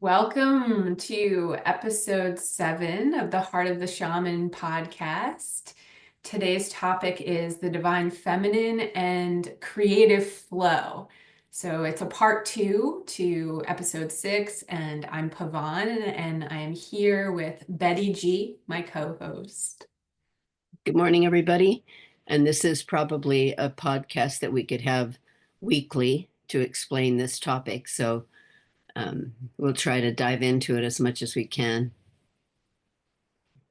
Welcome to episode 7 of the Heart of the Shaman podcast. Today's topic is the divine feminine and creative flow. So it's a part 2 to episode 6, and I'm Pavan, and I am here with Betty G, my co-host. Good morning, everybody. And this is probably a podcast that we could have weekly to explain this topic. So we'll try to dive into it as much as we can.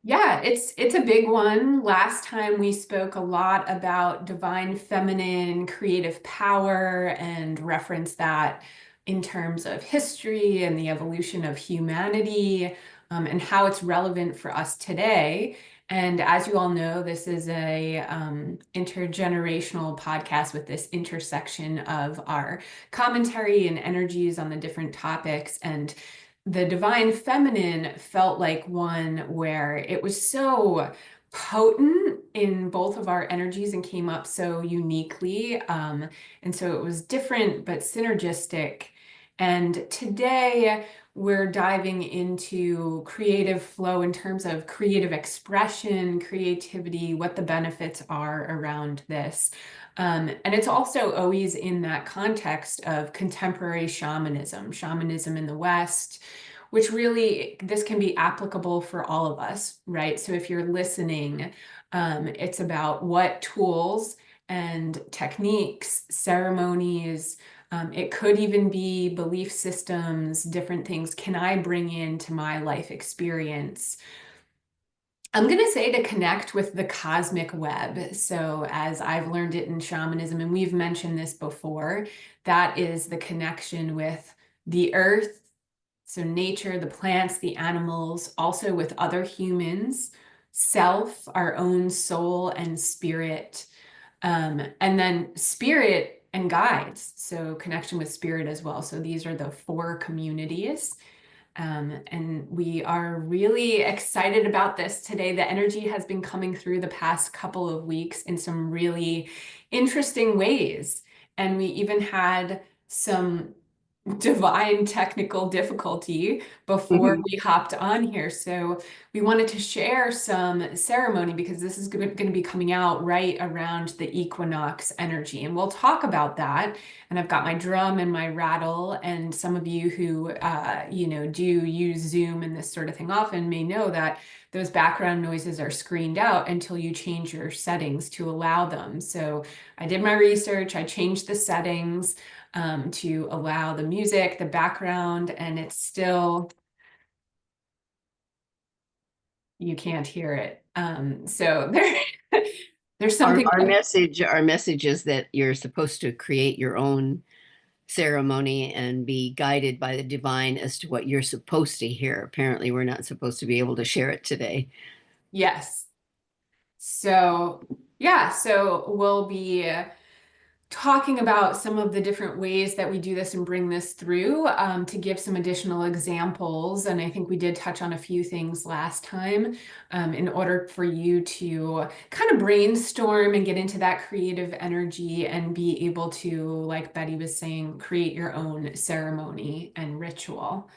Yeah, it's a big one. Last time we spoke a lot about divine feminine creative power and referenced that in terms of history and the evolution of humanity, and how it's relevant for us today. And as you all know, this is a intergenerational podcast with this intersection of our commentary and energies on the different topics. And the divine feminine felt like one where it was so potent in both of our energies and came up so uniquely. And so it was different but synergistic. And today we're diving into creative flow in terms of creative expression, creativity, what the benefits are around this. And it's also always in that context of contemporary shamanism in the West, which really, this can be applicable for all of us, right? So if you're listening, it's about what tools and techniques, ceremonies, it could even be belief systems, different things can I bring into my life experience? I'm going to say to connect with the cosmic web. So, as I've learned it in shamanism, and we've mentioned this before, that is the connection with the earth, so nature, the plants, the animals, also with other humans, self, our own soul and spirit, and then spirit and guides. So, connection with spirit as well. So, these are the 4 communities. And we are really excited about this today. The energy has been coming through the past couple of weeks in some really interesting ways. And we even had some divine technical difficulty before we hopped on here. So we wanted to share some ceremony because this is going to be coming out right around the equinox energy. And we'll talk about that. And I've got my drum and my rattle. And some of you who, do use Zoom and this sort of thing often may know that those background noises are screened out until you change your settings to allow them. So I did my research, I changed the settings to allow the music, the background, and it's still, you can't hear it. So there's something. Our message is that you're supposed to create your own ceremony and be guided by the divine as to what you're supposed to hear. Apparently, we're not supposed to be able to share it today. Yes. So yeah, so we'll be talking about some of the different ways that we do this and bring this through, to give some additional examples. And I think we did touch on a few things last time, in order for you to kind of brainstorm and get into that creative energy and be able to, like Betty was saying, create your own ceremony and ritual.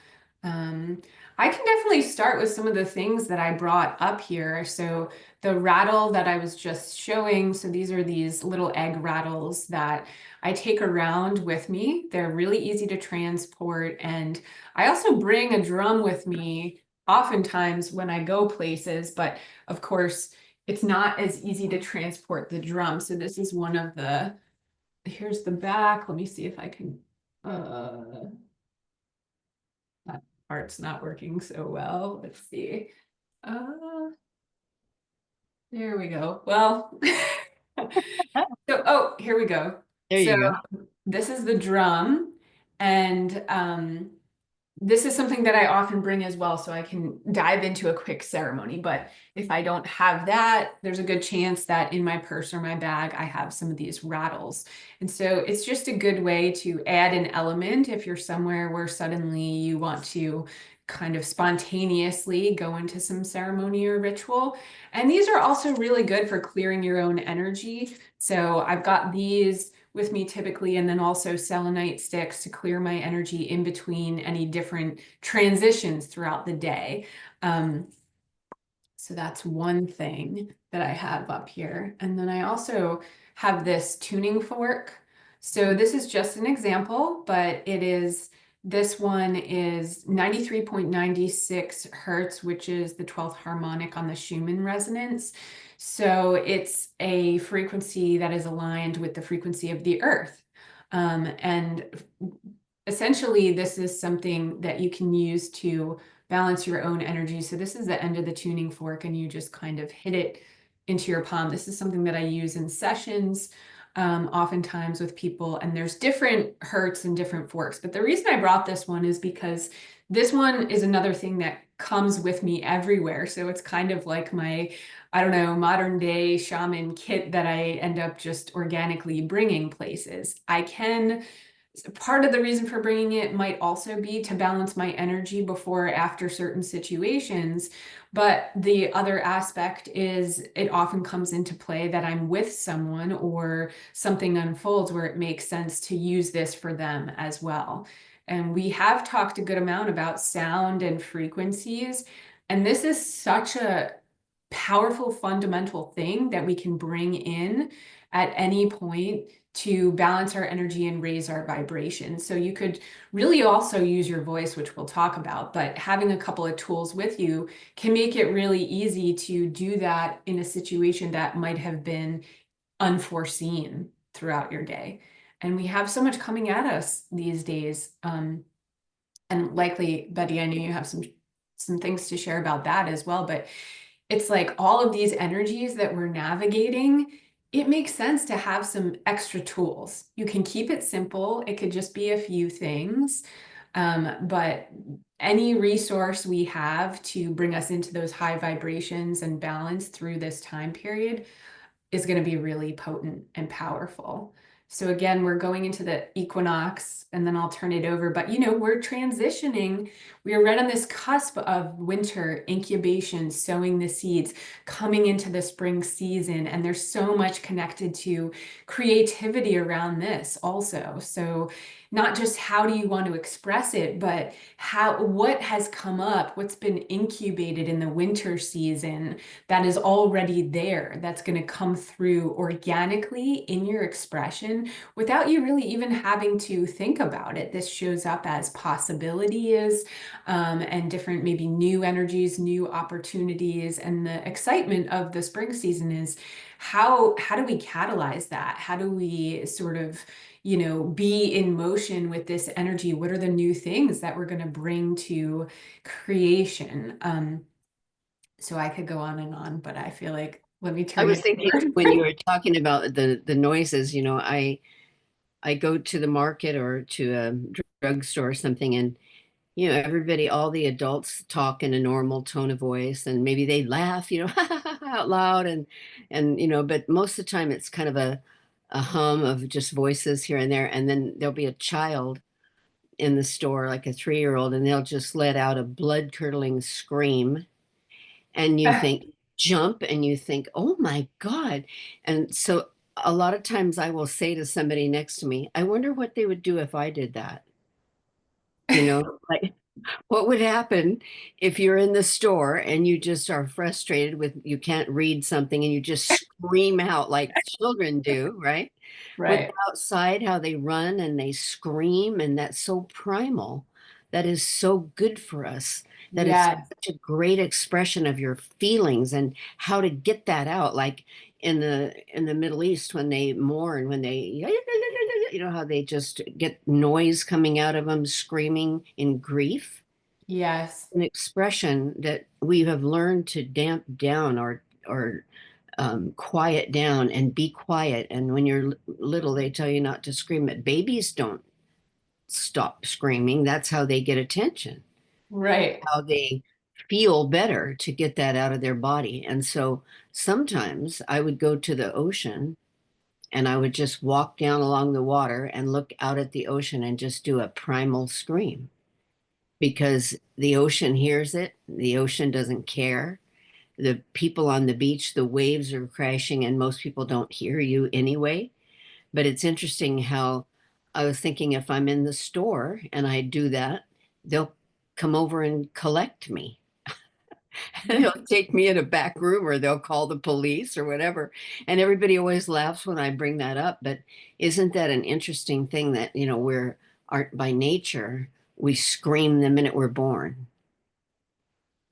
I can definitely start with some of the things that I brought up here. So the rattle that I was just showing, so these are these little egg rattles that I take around with me. They're really easy to transport. And I also bring a drum with me oftentimes when I go places, but of course, it's not as easy to transport the drum. So this is one of the, here's the back. Let me see if I can, that part's not working so well. Let's see. There we go. Well, oh, here we go. There So you go. this is the drum, and this is something that I often bring as well, so I can dive into a quick ceremony. But if I don't have that, there's a good chance that in my purse or my bag, I have some of these rattles. And so it's just a good way to add an element if you're somewhere where suddenly you want to kind of spontaneously go into some ceremony or ritual. And these are also really good for clearing your own energy. So I've got these with me typically, and then also selenite sticks to clear my energy in between any different transitions throughout the day. Um, so that's one thing that I have up here. And then I also have this tuning fork. So this is just an example, but this one is 93.96 hertz, which is the 12th harmonic on the Schumann resonance. So it's a frequency that is aligned with the frequency of the earth. And essentially, this is something that you can use to balance your own energy. So this is the end of the tuning fork, and you just kind of hit it into your palm. This is something that I use in sessions, oftentimes with people, and there's different hertz and different forks. But the reason I brought this one is because this one is another thing that comes with me everywhere. So it's kind of like my, I don't know, modern day shaman kit that I end up just organically bringing places. Part of the reason for bringing it might also be to balance my energy before or after certain situations. But the other aspect is it often comes into play that I'm with someone or something unfolds where it makes sense to use this for them as well. And we have talked a good amount about sound and frequencies. And this is such a powerful fundamental thing that we can bring in at any point to balance our energy and raise our vibration. So you could really also use your voice, which we'll talk about, but having a couple of tools with you can make it really easy to do that in a situation that might have been unforeseen throughout your day. And we have so much coming at us these days. And likely, Betty, I know you have some things to share about that as well, but it's like all of these energies that we're navigating, it makes sense to have some extra tools. You can keep it simple. It could just be a few things. But any resource we have to bring us into those high vibrations and balance through this time period is going to be really potent and powerful. So again, we're going into the equinox and then I'll turn it over. But we're transitioning. We are right on this cusp of winter, incubation, sowing the seeds, coming into the spring season. And there's so much connected to creativity around this also. So not just how do you want to express it, but what has come up, what's been incubated in the winter season that is already there, that's going to come through organically in your expression without you really even having to think about it. This shows up as possibilities, and different, maybe new energies, new opportunities. And the excitement of the spring season is how do we catalyze that? How do we sort of be in motion with this energy? What are the new things that we're going to bring to creation? So I could go on and on, but I feel like let me I turn was it thinking over. when you were talking about the noises, I go to the market or to a drugstore or something, and everybody, all the adults talk in a normal tone of voice, and maybe they laugh, out loud, and but most of the time it's kind of a hum of just voices here and there, and then there'll be a child in the store, like a 3-year old, and they'll just let out a blood-curdling scream, and you think jump, and you think, oh my God. And so a lot of times I will say to somebody next to me, I wonder what they would do if I did that. Like what would happen if you're in the store and you just are frustrated with you can't read something and you just scream out like children do, right? With Right. outside, how they run and they scream, and that's so primal. That is so good for us. That it's Yes. such a great expression of your feelings and how to get that out. Like in the Middle East, when they mourn, when they how they just get noise coming out of them, screaming in grief. Yes. An expression that we have learned to damp down or quiet down and be quiet. And when you're little, they tell you not to scream, but babies don't stop screaming. That's how they get attention, Right. how they feel better to get that out of their body. And so sometimes I would go to the ocean and I would just walk down along the water and look out at the ocean and just do a primal scream because the ocean hears it. The ocean doesn't care. The people on the beach, the waves are crashing, and most people don't hear you anyway. But it's interesting how I was thinking if I'm in the store and I do that, they'll come over and collect me. They'll take me in a back room or they'll call the police or whatever. And everybody always laughs when I bring that up. But isn't that an interesting thing that, we're art by nature, we scream the minute we're born.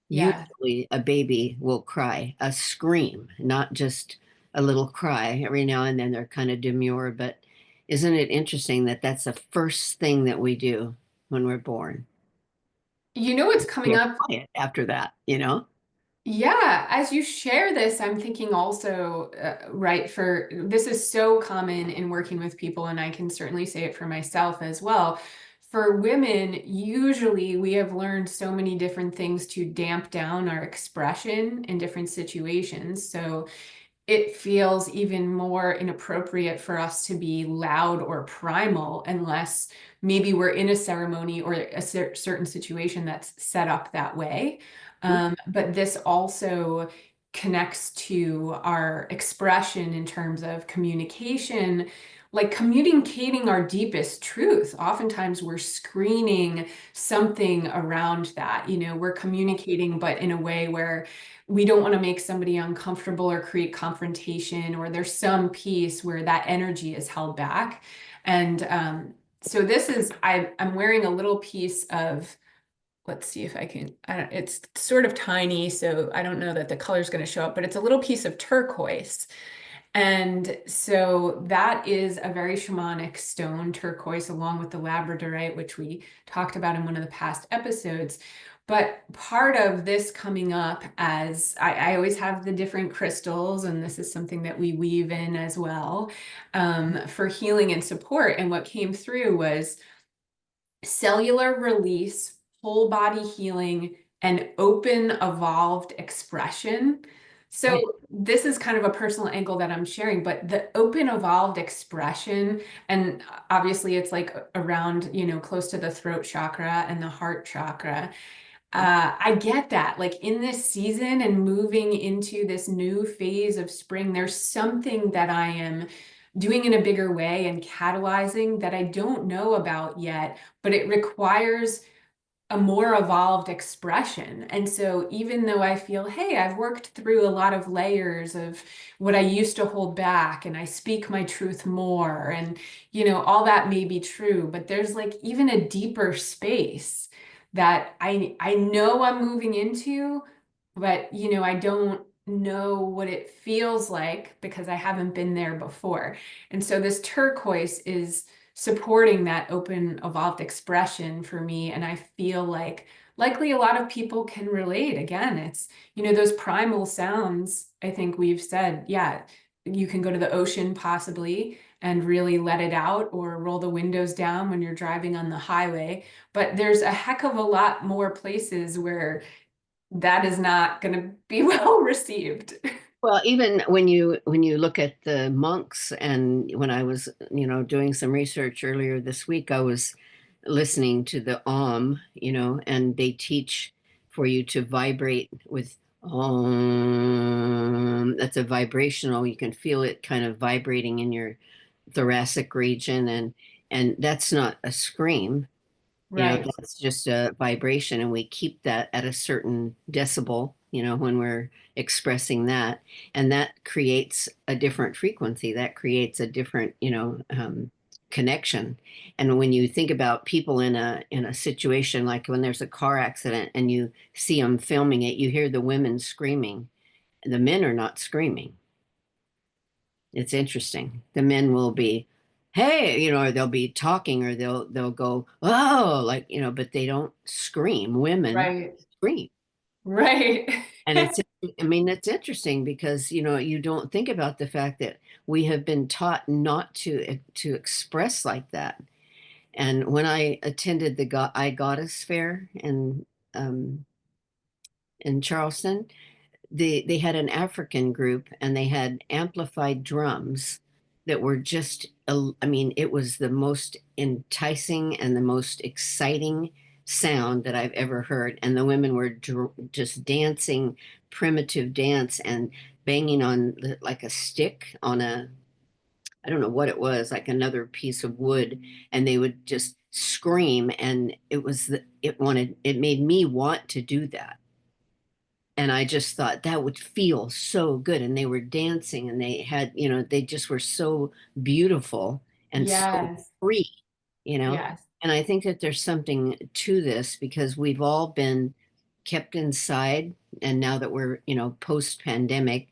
Yeah. Usually a baby will cry, a scream, not just a little cry. Every now and then they're kind of demure, but isn't it interesting that that's the first thing that we do when we're born? You know what's coming They're up? quiet after that? Yeah, as you share this, I'm thinking also, right, for this is so common in working with people, and I can certainly say it for myself as well. For women, usually we have learned so many different things to damp down our expression in different situations. So it feels even more inappropriate for us to be loud or primal unless maybe we're in a ceremony or a certain situation that's set up that way. But this also connects to our expression in terms of communication, like communicating our deepest truth. Oftentimes we're screening something around that. We're communicating, but in a way where we don't want to make somebody uncomfortable or create confrontation, or there's some piece where that energy is held back. And so this is, I'm wearing a little piece of, let's see if I can, it's sort of tiny, so I don't know that the color is going to show up, but it's a little piece of turquoise. And so that is a very shamanic stone, turquoise, along with the labradorite, which we talked about in one of the past episodes. But part of this coming up, as I always have the different crystals, and this is something that we weave in as well, for healing and support. And what came through was cellular release, whole body healing, and open evolved expression. So Right. this is kind of a personal angle that I'm sharing, but the open evolved expression, and obviously it's like around, close to the throat chakra and the heart chakra. I get that. Like in this season and moving into this new phase of spring, there's something that I am doing in a bigger way and catalyzing that I don't know about yet, but it requires a more evolved expression. And so even though I feel, hey, I've worked through a lot of layers of what I used to hold back and I speak my truth more, and all that may be true, but there's like even a deeper space that I know I'm moving into, but I don't know what it feels like because I haven't been there before. And so this turquoise is supporting that open, evolved expression for me. And I feel like likely a lot of people can relate. Again, it's, those primal sounds, I think we've said, yeah, you can go to the ocean possibly and really let it out, or roll the windows down when you're driving on the highway. But there's a heck of a lot more places where that is not going to be well received. Well, even when you look at the monks, and when I was, doing some research earlier this week, I was listening to the and they teach for you to vibrate with Om. That's a vibrational. You can feel it kind of vibrating in your thoracic region, and that's not a scream. Right. That's just a vibration, and we keep that at a certain decibel, when we're expressing that. And that creates a different frequency, that creates a different, connection. And when you think about people in a situation like when there's a car accident and you see them filming it, you hear the women screaming, the men are not screaming. It's interesting. The men will be, hey, or they'll be talking, or they'll go, oh, like, but they don't scream. Women Right. scream. Right. And I mean, it's interesting because, you don't think about the fact that we have been taught not to express like that. And when I attended the I Goddess Fair um, in Charleston, they had an African group and they had amplified drums that were just, I mean, it was the most enticing and the most exciting sound that I've ever heard. And the women were just dancing primitive dance and banging on like a stick on I don't know what it was, like another piece of wood, and they would just scream, and it made me want to do that. And I just thought that would feel so good. And they were dancing and they had, they just were so beautiful and so Yes. free, you know. Yes. And I think that there's something to this because we've all been kept inside. And now that we're, post pandemic,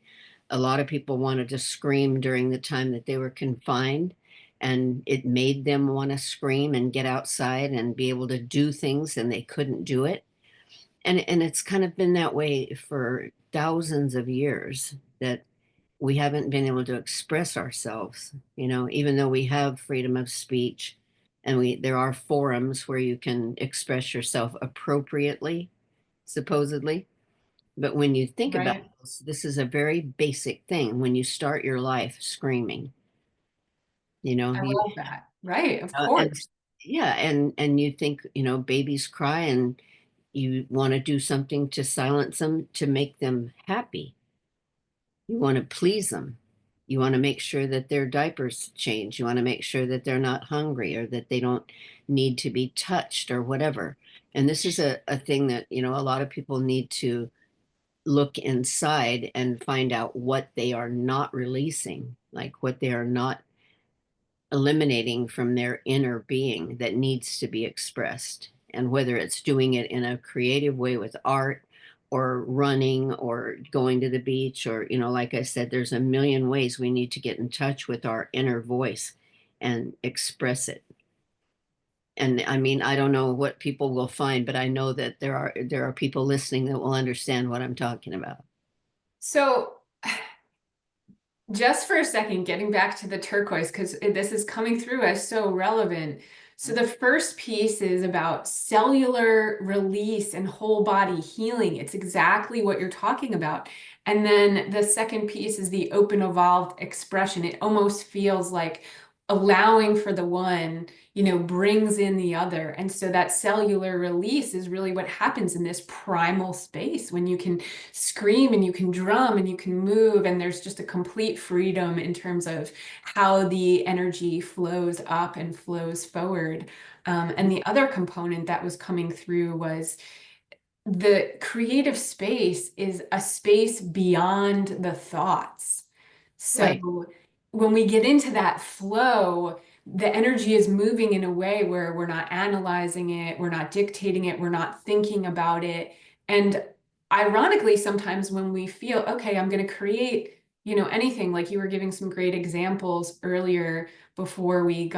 a lot of people wanted to scream during the time that they were confined. And it made them want to scream and get outside and be able to do things, and they couldn't do it. And it's kind of been that way for thousands of years that we haven't been able to express ourselves, even though we have freedom of speech, and there are forums where you can express yourself appropriately, supposedly. But when you think about Right. this is a very basic thing. When you start your life screaming, I you love that. Right. Of and course. yeah, and you think, babies cry, and you want to do something to silence them, to make them happy. You want to please them. You want to make sure that their diapers change. You want to make sure that they're not hungry or that they don't need to be touched or whatever. And this is a thing that, a lot of people need to look inside and find out what they are not releasing, like what they are not eliminating from their inner being that needs to be expressed. And whether it's doing it in a creative way with art or running or going to the beach, or, like I said, there's a million ways we need to get in touch with our inner voice and express it. And I mean, I don't know what people will find, but I know that there are people listening that will understand what I'm talking about. So just for a second, getting back to the turquoise, because this is coming through as so relevant. So, the first piece is about cellular release and whole body healing. It's exactly what you're talking about. And then the second piece is the open, evolved expression. It almost feels like allowing for the one, brings in the other. And so that cellular release is really what happens in this primal space when you can scream and you can drum and you can move, and there's just a complete freedom in terms of how the energy flows up and flows forward. And the other component that was coming through was the creative space is a space beyond the thoughts. Right. So when we get into that flow, the energy is moving in a way where we're not analyzing it, we're not dictating it, we're not thinking about it. And ironically, sometimes when we feel, okay, I'm going to create, anything, like you were giving some great examples earlier before we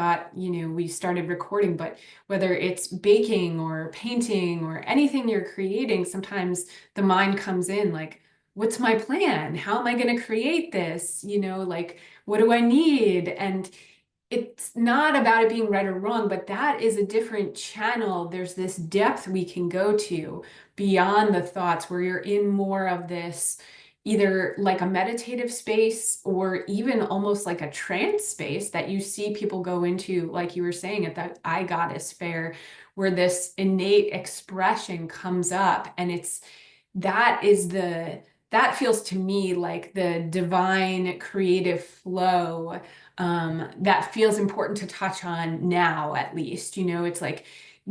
started recording, but whether it's baking or painting or anything you're creating, sometimes the mind comes in like, what's my plan? How am I going to create this? Like, what do I need? And it's not about it being right or wrong, but that is a different channel. There's this depth we can go to beyond the thoughts where you're in more of this either like a meditative space or even almost like a trance space that you see people go into, like you were saying at that I Goddess fair, where this innate expression comes up. And that is that feels to me like the divine creative flow, that feels important to touch on now, at least. It's like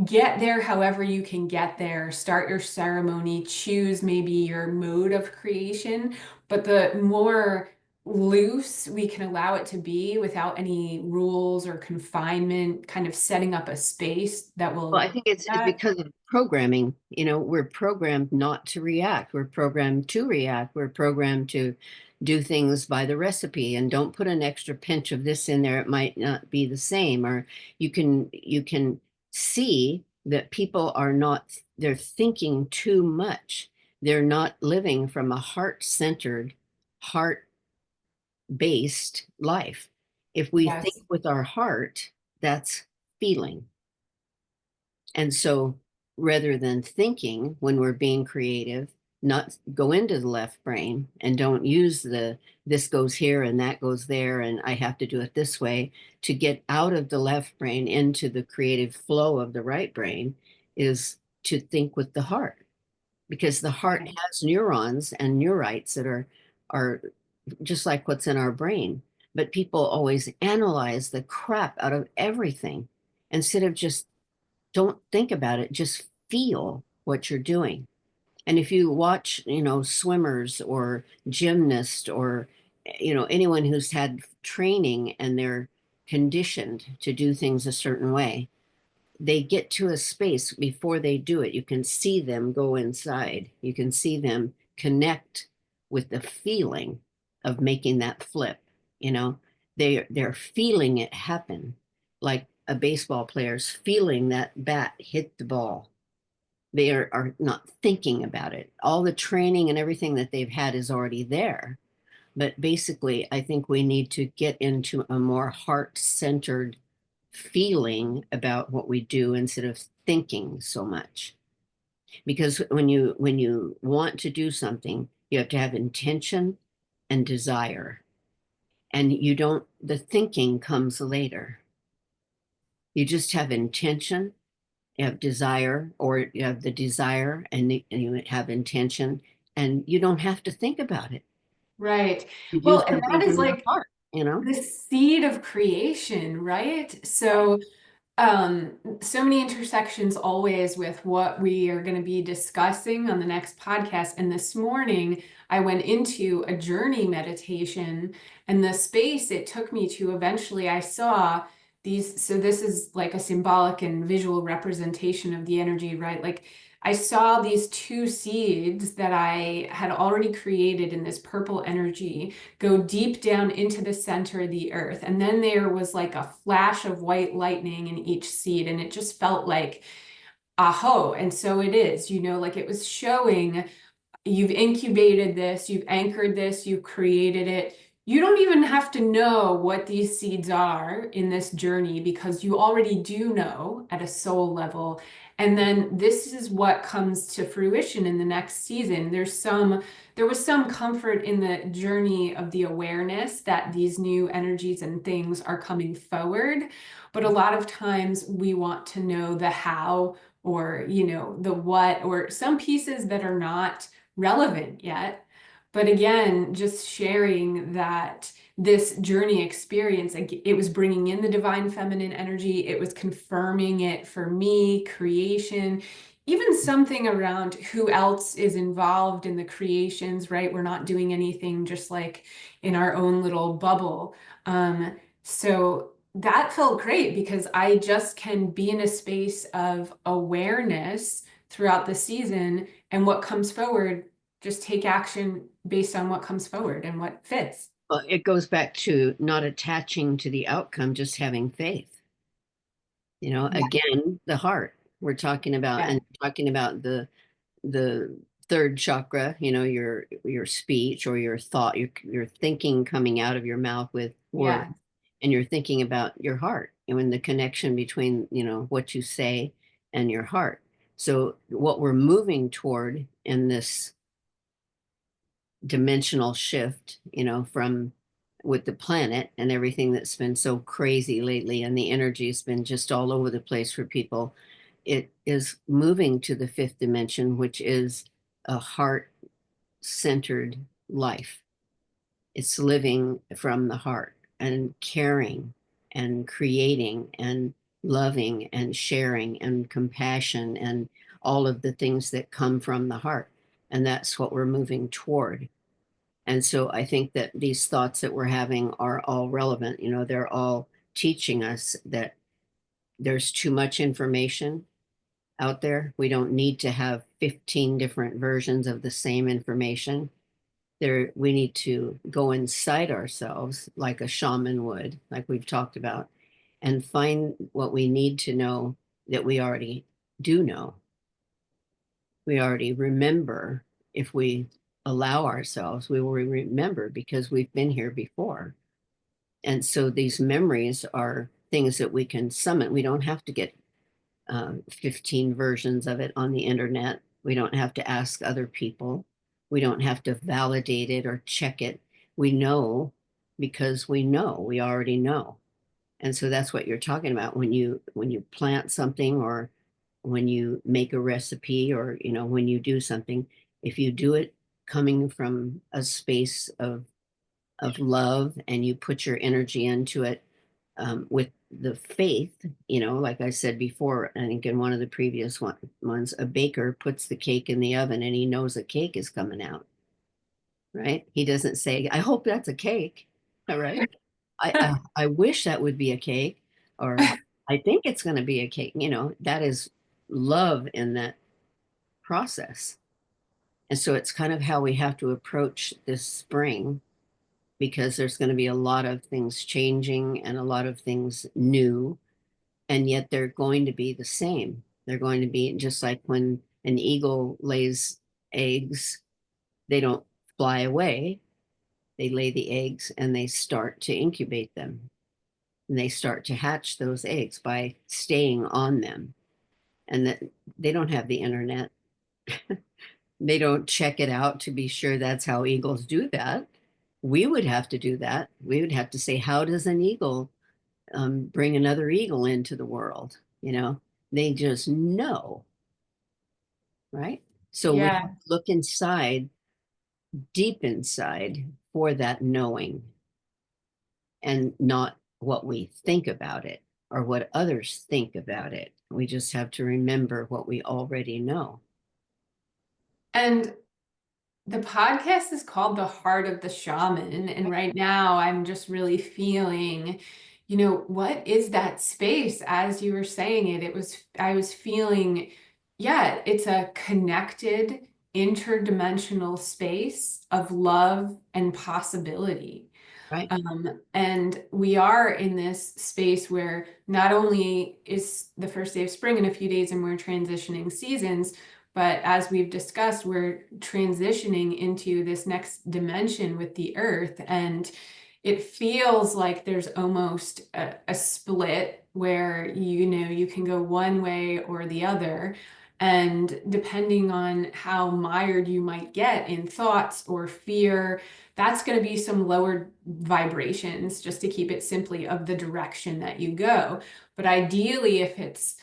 get there however you can get there, start your ceremony, choose maybe your mode of creation, but the more loose we can allow it to be without any rules or confinement, kind of setting up a space that Well, will I think it's that. because of programming. We're programmed not to react. We're programmed to react. We're programmed to do things by the recipe, and don't put an extra pinch of this in there. It might not be the same. Or you can see that people are not, they're thinking too much. They're not living from a heart-centered, heart-based life. If we think Yes. with our heart, that's feeling. And so rather than thinking when we're being creative, not go into the left brain and don't use this goes here and that goes there and I have to do it this way, to get out of the left brain into the creative flow of the right brain, is to think with the heart, because the heart Right. has neurons and neurites that are just like what's in our brain. But people always analyze the crap out of everything instead of just don't think about it, just feel what you're doing. And if you watch, swimmers or gymnasts or, anyone who's had training and they're conditioned to do things a certain way, they get to a space before they do it. You can see them go inside. You can see them connect with the feeling of making that flip. You know, they're feeling it happen, like a baseball player's feeling that bat hit the ball. They are not thinking about it. All the training and everything that they've had is already there. But basically, I think we need to get into a more heart-centered feeling about what we do instead of thinking so much. Because when you want to do something, you have to have intention and desire. And you don't, the thinking comes later. You just have intention, you have desire, or you have the desire and you have intention, and you don't have to think about it. Right. You do Well, and something that is from your like heart. the seed of creation, right? So so many intersections always with what we are going to be discussing on the next podcast. And this morning, I went into a journey meditation, and the space it took me to eventually, I saw these. So, this is like a symbolic and visual representation of the energy, right? Like, I saw these two seeds that I had already created in this purple energy go deep down into the center of the earth. And then there was like a flash of white lightning in each seed. And it just felt like, aho. And so it is, like it was showing you've incubated this, you've anchored this, you've created it. You don't even have to know what these seeds are in this journey because you already do know at a soul level. And then this is what comes to fruition in the next season. There was some comfort in the journey of the awareness that these new energies and things are coming forward. But a lot of times we want to know the how or, the what, or some pieces that are not relevant yet. But again, just sharing that this journey experience, it was bringing in the divine feminine energy. It was confirming it for me, creation, even something around who else is involved in the creations, right? We're not doing anything just like in our own little bubble. So that felt great because I just can be in a space of awareness throughout the season, and what comes forward, just take action based on what comes forward and what fits. Well, it goes back to not attaching to the outcome, just having faith. Yeah. Again, the heart we're talking about, Yeah. and talking about the third chakra, your speech or your thought, your thinking coming out of your mouth with words, Yeah. and you're thinking about your heart and the connection between, what you say and your heart. So what we're moving toward in this dimensional shift, from with the planet and everything that's been so crazy lately, and the energy has been just all over the place for people. It is moving to the fifth dimension, which is a heart centered life. It's living from the heart and caring and creating and loving and sharing and compassion and all of the things that come from the heart. And that's what we're moving toward. And so I think that these thoughts that we're having are all relevant. They're all teaching us that there's too much information out there. We don't need to have 15 different versions of the same information. We need to go inside ourselves like a shaman would, like we've talked about, and find what we need to know that we already do know. We already remember. If we allow ourselves, we will remember because we've been here before. And so these memories are things that we can summon. We don't have to get 15 versions of it on the internet. We don't have to ask other people. We don't have to validate it or check it. We know because we already know. And so that's what you're talking about when you plant something, or when you make a recipe, or when you do something. If you do it coming from a space of of love and you put your energy into it, with the faith, like I said before, I think in one of the previous ones, a baker puts the cake in the oven and he knows a cake is coming out, right? He doesn't say, I hope that's a cake. All right. I wish that would be a cake, or I think it's going to be a cake. That is love in that process. And so it's kind of how we have to approach this spring, because there's going to be a lot of things changing and a lot of things new, and yet they're going to be the same. They're going to be just like when an eagle lays eggs, they don't fly away. They lay the eggs and they start to incubate them. And they start to hatch those eggs by staying on them. And that they don't have the internet. They don't check it out to be sure that's how eagles do that. We would have to do that. We would have to say, how does an eagle bring another eagle into the world? They just know, right? So we have Yeah. to look inside, deep inside, for that knowing, and not what we think about it or what others think about it. We just have to remember what we already know. And the podcast is called The Heart of the Shaman. And right now, I'm just really feeling, what is that space? As you were saying it, I was feeling, yeah, it's a connected, interdimensional space of love and possibility. Right. And we are in this space where not only is the first day of spring in a few days and we're transitioning seasons, but as we've discussed, we're transitioning into this next dimension with the earth. And it feels like there's almost a split where, you can go one way or the other. And depending on how mired you might get in thoughts or fear, that's going to be some lower vibrations, just to keep it simply, of the direction that you go. But ideally, if it's,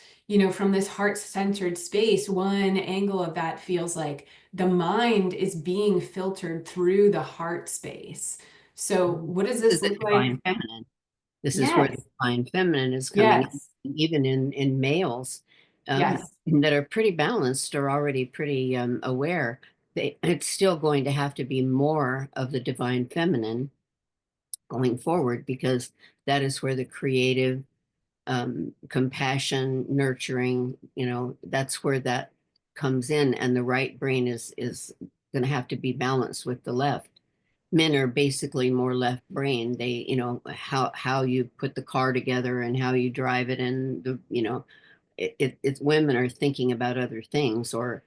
from this heart-centered space, one angle of that feels like the mind is being filtered through the heart space. So what does This is this the look like? divine feminine. This is where the Yes, divine feminine is coming in, yes, even in males, yes. that are pretty balanced or already pretty aware. It's still going to have to be more of the divine feminine going forward, because that is where the creative, compassion, nurturing, that's where that comes in. And the right brain is going to have to be balanced with the left. Men are basically more left brain. They, how you put the car together and how you drive it, and it's women are thinking about other things, or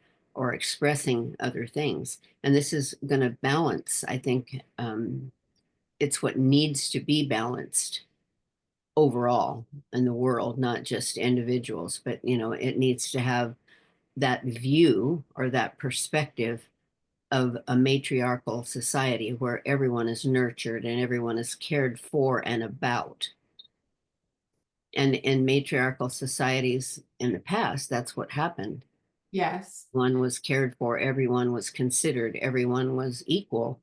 expressing other things. And this is going to balance, I think. It's what needs to be balanced overall in the world, not just individuals, but it needs to have that view or that perspective of a matriarchal society where everyone is nurtured and everyone is cared for and about. And in matriarchal societies in the past, that's what happened. Yes. One was cared for, everyone was considered, everyone was equal,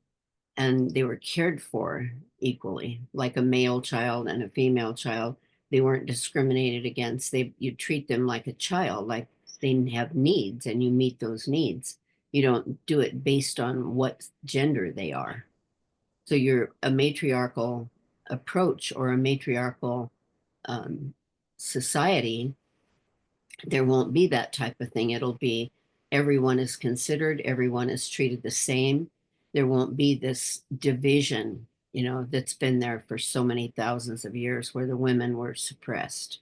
and they were cared for equally, like a male child and a female child. They weren't discriminated against. You treat them like a child, like they have needs, and you meet those needs. You don't do it based on what gender they are. So you're a matriarchal approach or a matriarchal, um, society, there won't be that type of thing. It'll be everyone is considered, everyone is treated the same. There won't be this division, that's been there for so many thousands of years, where the women were suppressed.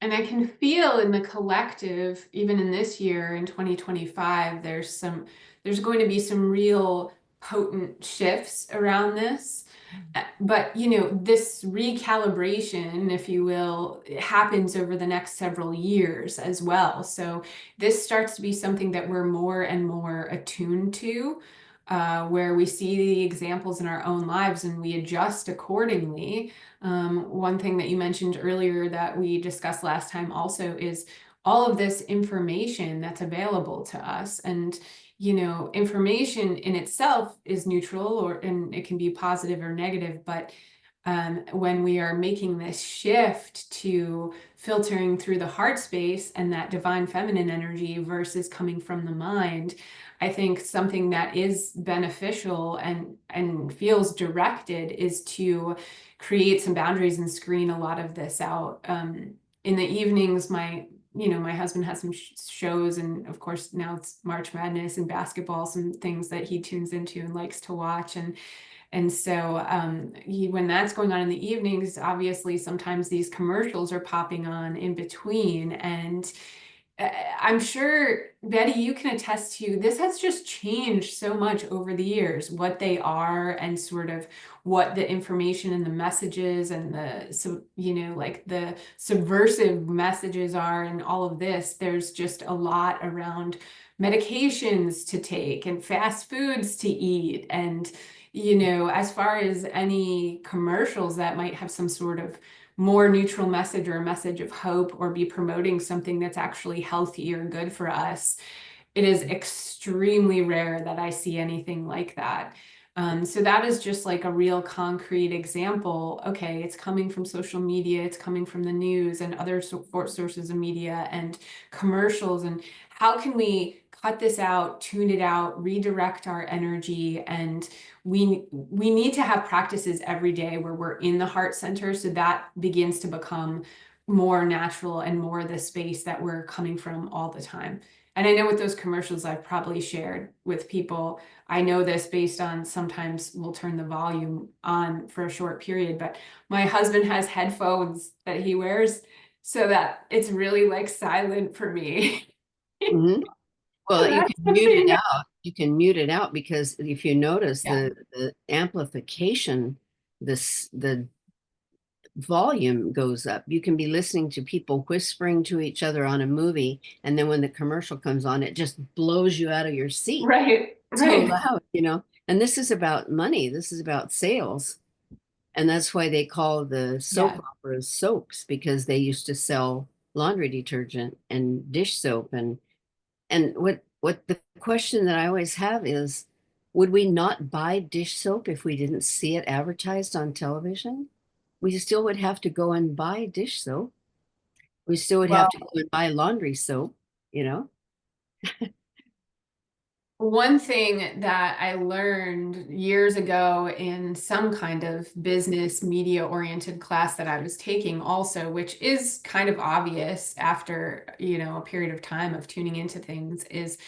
And I can feel in the collective, even in this year in 2025, there's going to be some real potent shifts around this. But, this recalibration, if you will, it happens over the next several years as well. So this starts to be something that we're more and more attuned to, where we see the examples in our own lives and we adjust accordingly. One thing that you mentioned earlier that we discussed last time also is all of this information that's available to us. And, information in itself is neutral, and it can be positive or negative, but when we are making this shift to filtering through the heart space and that divine feminine energy versus coming from the mind, I think something that is beneficial and feels directed is to create some boundaries and screen a lot of this out. In the evenings, my husband has some shows, and of course now it's March Madness and basketball, some things that he tunes into and likes to watch. And so when that's going on in the evenings, obviously sometimes these commercials are popping on in between. And I'm sure, Betty, you can attest to this has just changed so much over the years, what they are and sort of what the information and the messages and like the subversive messages are and all of this. There's just a lot around medications to take and fast foods to eat. And, as far as any commercials that might have some sort of more neutral message or a message of hope or be promoting something that's actually healthy or good for us, it is extremely rare that I see anything like that. So that is just like a real concrete example. Okay, it's coming from social media, it's coming from the news and other sources of media and commercials. And how can we cut this out, tune it out, redirect our energy? And we need to have practices every day where we're in the heart center, so that begins to become more natural and more the space that we're coming from all the time. And I know with those commercials I've probably shared with people, I know this based on sometimes we'll turn the volume on for a short period, but my husband has headphones that he wears so that it's really like silent for me. Mhm. So Well, you that's can mute something it that, out. You can mute it out because if you notice yeah, the amplification, the volume goes up. You can be listening to people whispering to each other on a movie, and then when the commercial comes on, it just blows you out of your seat. right, So right. loud. And this is about money. This is about sales. And that's why they call the soap Yeah. operas soaps, because they used to sell laundry detergent and dish soap. And what the question that I always have is, would we not buy dish soap if we didn't see it advertised on television? We still would have to go and buy dish soap. We still would have Well, to go and buy laundry soap, you know? one thing that I learned years ago in some kind of business media oriented class that I was taking also, which is kind of obvious after, a period of time of tuning into things, is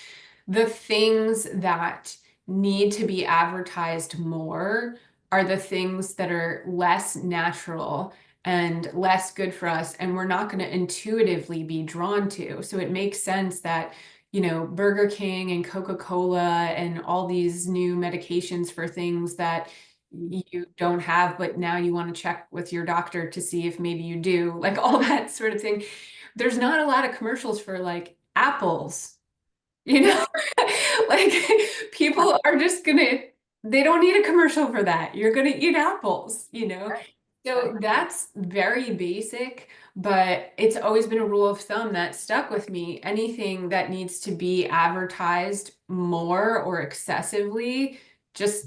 the things that need to be advertised more are the things that are less natural and less good for us, and we're not going to intuitively be drawn to. So it makes sense that, Burger King and Coca-Cola and all these new medications for things that you don't have, but now you want to check with your doctor to see if maybe you do, like all that sort of thing. There's not a lot of commercials for like apples, you know, like people are just they don't need a commercial for that. You're gonna eat apples. Right, right. So that's very basic, but it's always been a rule of thumb that stuck with me. Anything that needs to be advertised more or excessively,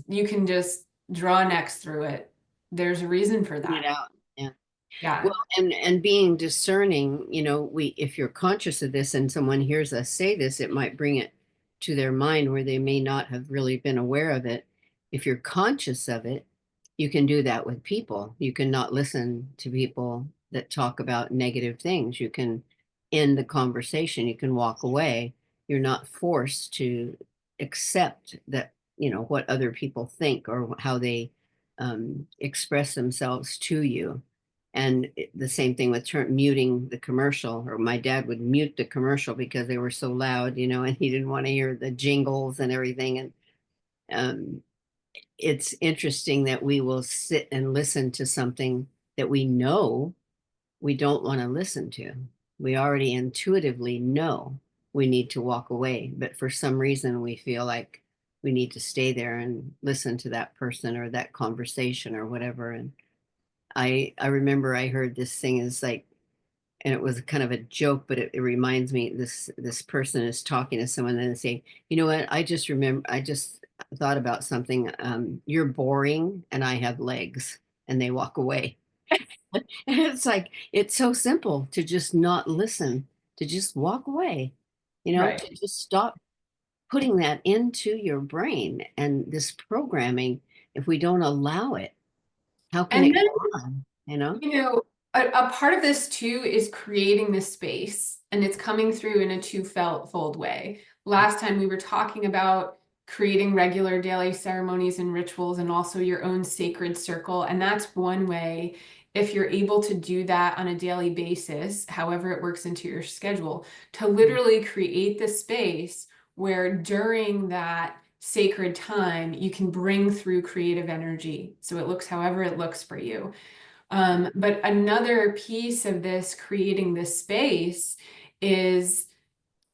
you can just draw an X through it. There's a reason for It that. out. Yeah. Well, Yeah. and being discerning, we if you're conscious of this and someone hears us say this, it might bring it to their mind where they may not have really been aware of it. If you're conscious of it, you can do that with people. You can not listen to people that talk about negative things. You can end the conversation. You can walk away. You're not forced to accept that, what other people think or how they express themselves to you. And the same thing with muting the commercial, or my dad would mute the commercial because they were so loud, and he didn't want to hear the jingles and everything. And um, it's interesting that we will sit and listen to something that we know we don't want to listen to. We already intuitively know we need to walk away, but for some reason we feel like we need to stay there and listen to that person or that conversation or whatever. And I remember I heard this thing is like and it was kind of a joke, but it reminds me this person is talking to someone and they say, you know what, I just thought about something. You're boring and I have legs, and they walk away. And it's like it's so simple to just not listen, to just walk away, Right. to just stop putting that into your brain and this programming. If we don't allow it, how can And it then, go on? you know, a part of this too is creating this space, and it's coming through in a two-fold way. Last time we were talking about creating regular daily ceremonies and rituals, and also your own sacred circle. And that's one way, if you're able to do that on a daily basis, however it works into your schedule, to literally create the space where during that sacred time, you can bring through creative energy. So it looks however it looks for you. But another piece of this, creating this space, is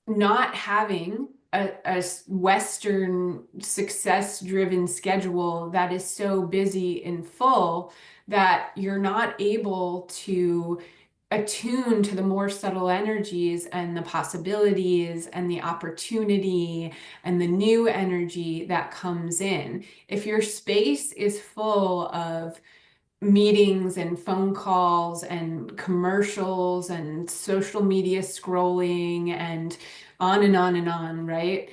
not having a Western success-driven schedule that is so busy and full that you're not able to attune to the more subtle energies and the possibilities and the opportunity and the new energy that comes in. If your space is full of meetings and phone calls and commercials and social media scrolling and on and on and on, right?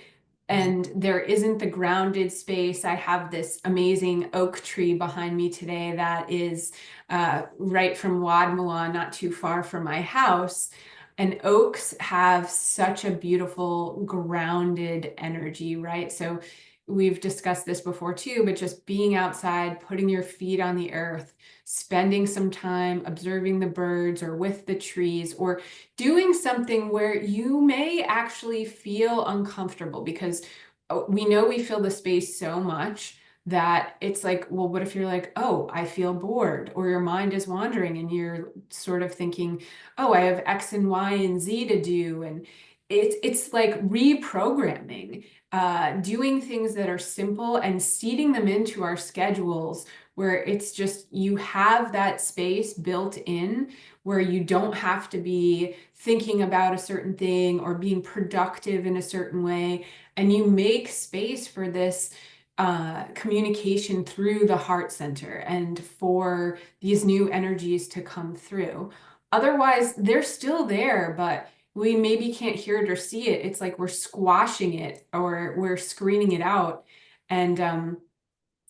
And there isn't the grounded space. I have this amazing oak tree behind me today that is right from Wadmalaw, not too far from my house. And oaks have such a beautiful grounded energy, right? So we've discussed this before too, but just being outside, putting your feet on the earth, spending some time observing the birds or with the trees, or doing something where you may actually feel uncomfortable, because we know we fill the space so much that it's like, well, what if you're like, oh, I feel bored, or your mind is wandering and you're sort of thinking, oh, I have X and Y and Z to do. And it's like reprogramming, doing things that are simple and seeding them into our schedules, where it's just you have that space built in where you don't have to be thinking about a certain thing or being productive in a certain way. And you make space for this communication through the heart center and for these new energies to come through. Otherwise, they're still there, but we maybe can't hear it or see it. It's like we're squashing it or we're screening it out. And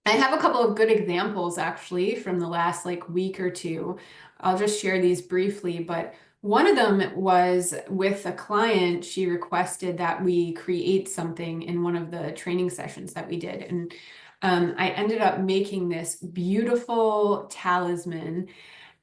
I have a couple of good examples actually from the last like week or two. I'll just share these briefly, but one of them was with a client. She requested that we create something in one of the training sessions that we did. And I ended up making this beautiful talisman,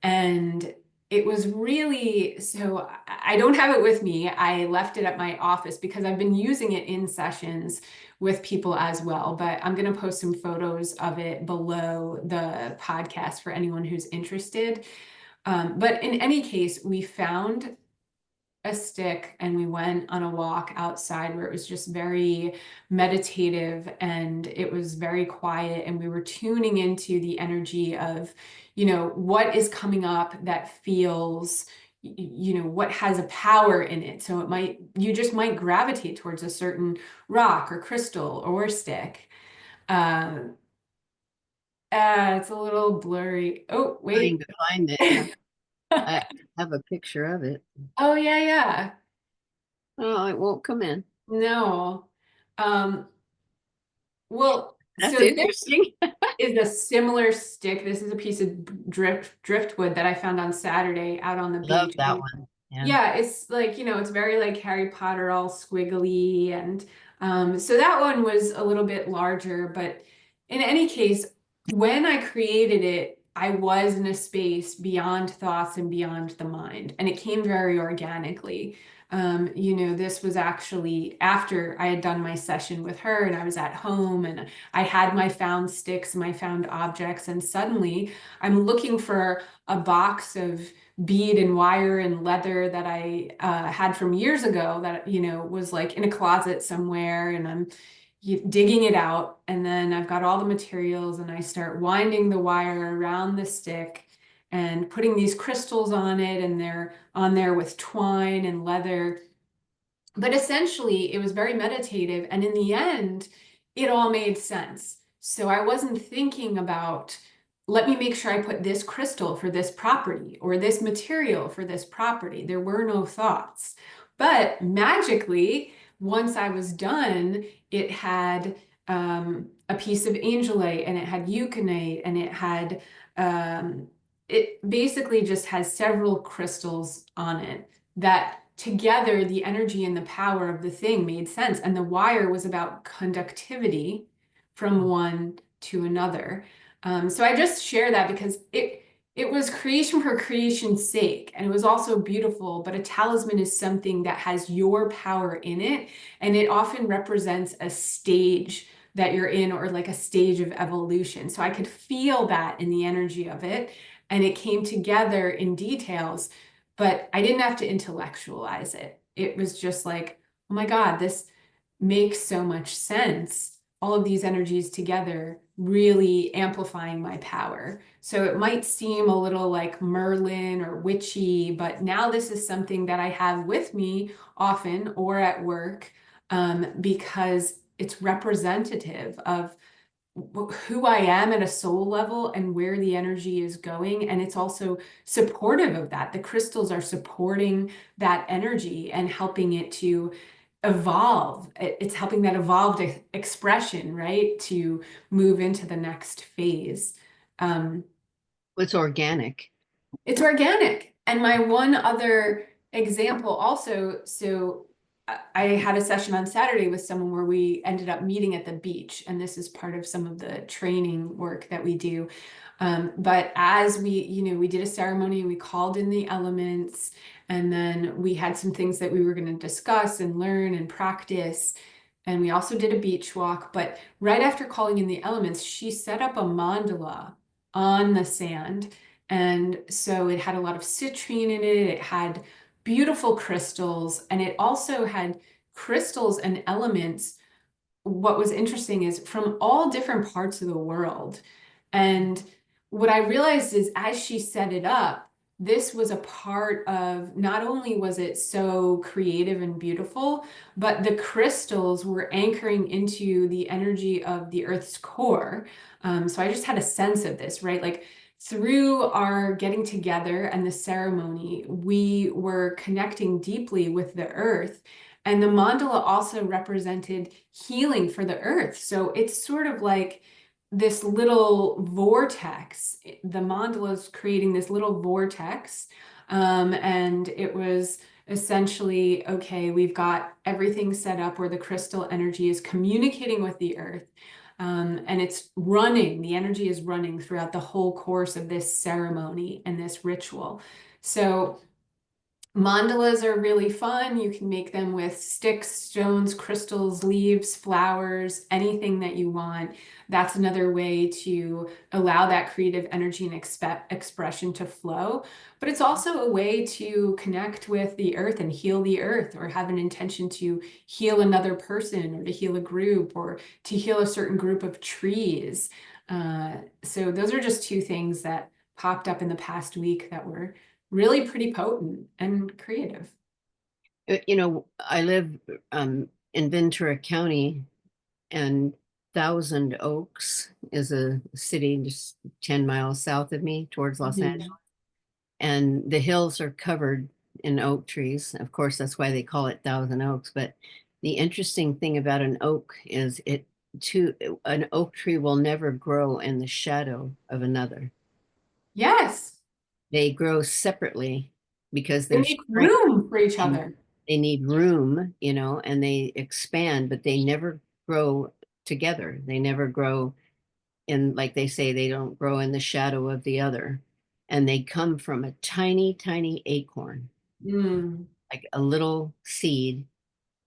and it was really, so I don't have it with me. I left it at my office because I've been using it in sessions with people as well. But I'm going to post some photos of it below the podcast for anyone who's interested. But in any case, we found a stick and we went on a walk outside where it was just very meditative and it was very quiet, and we were tuning into the energy of, what is coming up that feels, what has a power in it. So you just might gravitate towards a certain rock or crystal or stick. uh, it's a little blurry. Oh, Trying wait. to find it. Yeah, I have a picture of it. Oh, yeah, yeah. Oh, it won't come in. No. Um, well, That's so this interesting. is a similar stick. This is a piece of driftwood that I found on Saturday out on the Love beach. that And one. Yeah. yeah, it's like, it's very like Harry Potter, all squiggly. And so that one was a little bit larger. But in any case, when I created it, I was in a space beyond thoughts and beyond the mind. And it came very organically. This was actually after I had done my session with her and I was at home and I had my found sticks, my found objects, and suddenly I'm looking for a box of bead and wire and leather that I had from years ago that, was like in a closet somewhere, and I'm digging it out. And then I've got all the materials and I start winding the wire around the stick. and putting these crystals on it, and they're on there with twine and leather. But essentially, it was very meditative. And in the end, it all made sense. So I wasn't thinking about, let me make sure I put this crystal for this property or this material for this property. There were no thoughts. But magically, once I was done, it had a piece of angelite and it had euconite and it basically just has several crystals on it that together the energy and the power of the thing made sense. And the wire was about conductivity from one to another. So I just share that because it was creation for creation's sake, and it was also beautiful. But a talisman is something that has your power in it, and it often represents a stage that you're in, or like a stage of evolution. So I could feel that in the energy of it, and it came together in details, but I didn't have to intellectualize it. It was just like, oh my God, this makes so much sense. All of these energies together really amplifying my power. So it might seem a little like Merlin or witchy, but now this is something that I have with me often or at work, because it's representative of who I am at a soul level and where the energy is going. And it's also supportive of that. The crystals are supporting that energy and helping it to evolve. It's helping that evolved expression, right? To move into the next phase. Um, It's organic. it's organic. And my one other example also, so I had a session on Saturday with someone where we ended up meeting at the beach, and this is part of some of the training work that we do. But as we did a ceremony, we called in the elements, and then we had some things that we were going to discuss and learn and practice. And we also did a beach walk. But right after calling in the elements, she set up a mandala on the sand. And so it had a lot of citrine in it. It had beautiful crystals, and it also had crystals and elements. What was interesting is from all different parts of the world. And what I realized is as she set it up, this was a part of, not only was it so creative and beautiful, but the crystals were anchoring into the energy of the Earth's core. So I just had a sense of this, right? Like through our getting together and the ceremony, we were connecting deeply with the earth. And the mandala also represented healing for the earth. So it's sort of like this little vortex. The mandala is creating this little vortex. And it was essentially, okay, we've got everything set up where the crystal energy is communicating with the earth. And it's running, the energy is running throughout the whole course of this ceremony and this ritual. So mandalas are really fun. You can make them with sticks, stones, crystals, leaves, flowers, anything that you want. That's another way to allow that creative energy and expression to flow. But it's also a way to connect with the earth and heal the earth, or have an intention to heal another person, or to heal a group, or to heal a certain group of trees. So those are just two things that popped up in the past week that were really pretty potent and creative. I live in Ventura County, and Thousand Oaks is a city just 10 miles south of me towards Los Angeles. Mhm. And the hills are covered in oak trees. Of course, that's why they call it Thousand Oaks. But the interesting thing about an oak is an oak tree will never grow in the shadow of another. Yes, They grow separately because they their make strength, room for each and other. they need room, and they expand, but they never grow together. They never grow in, like they say, they don't grow in the shadow of the other. And they come from a tiny, tiny acorn, Mm. like a little seed.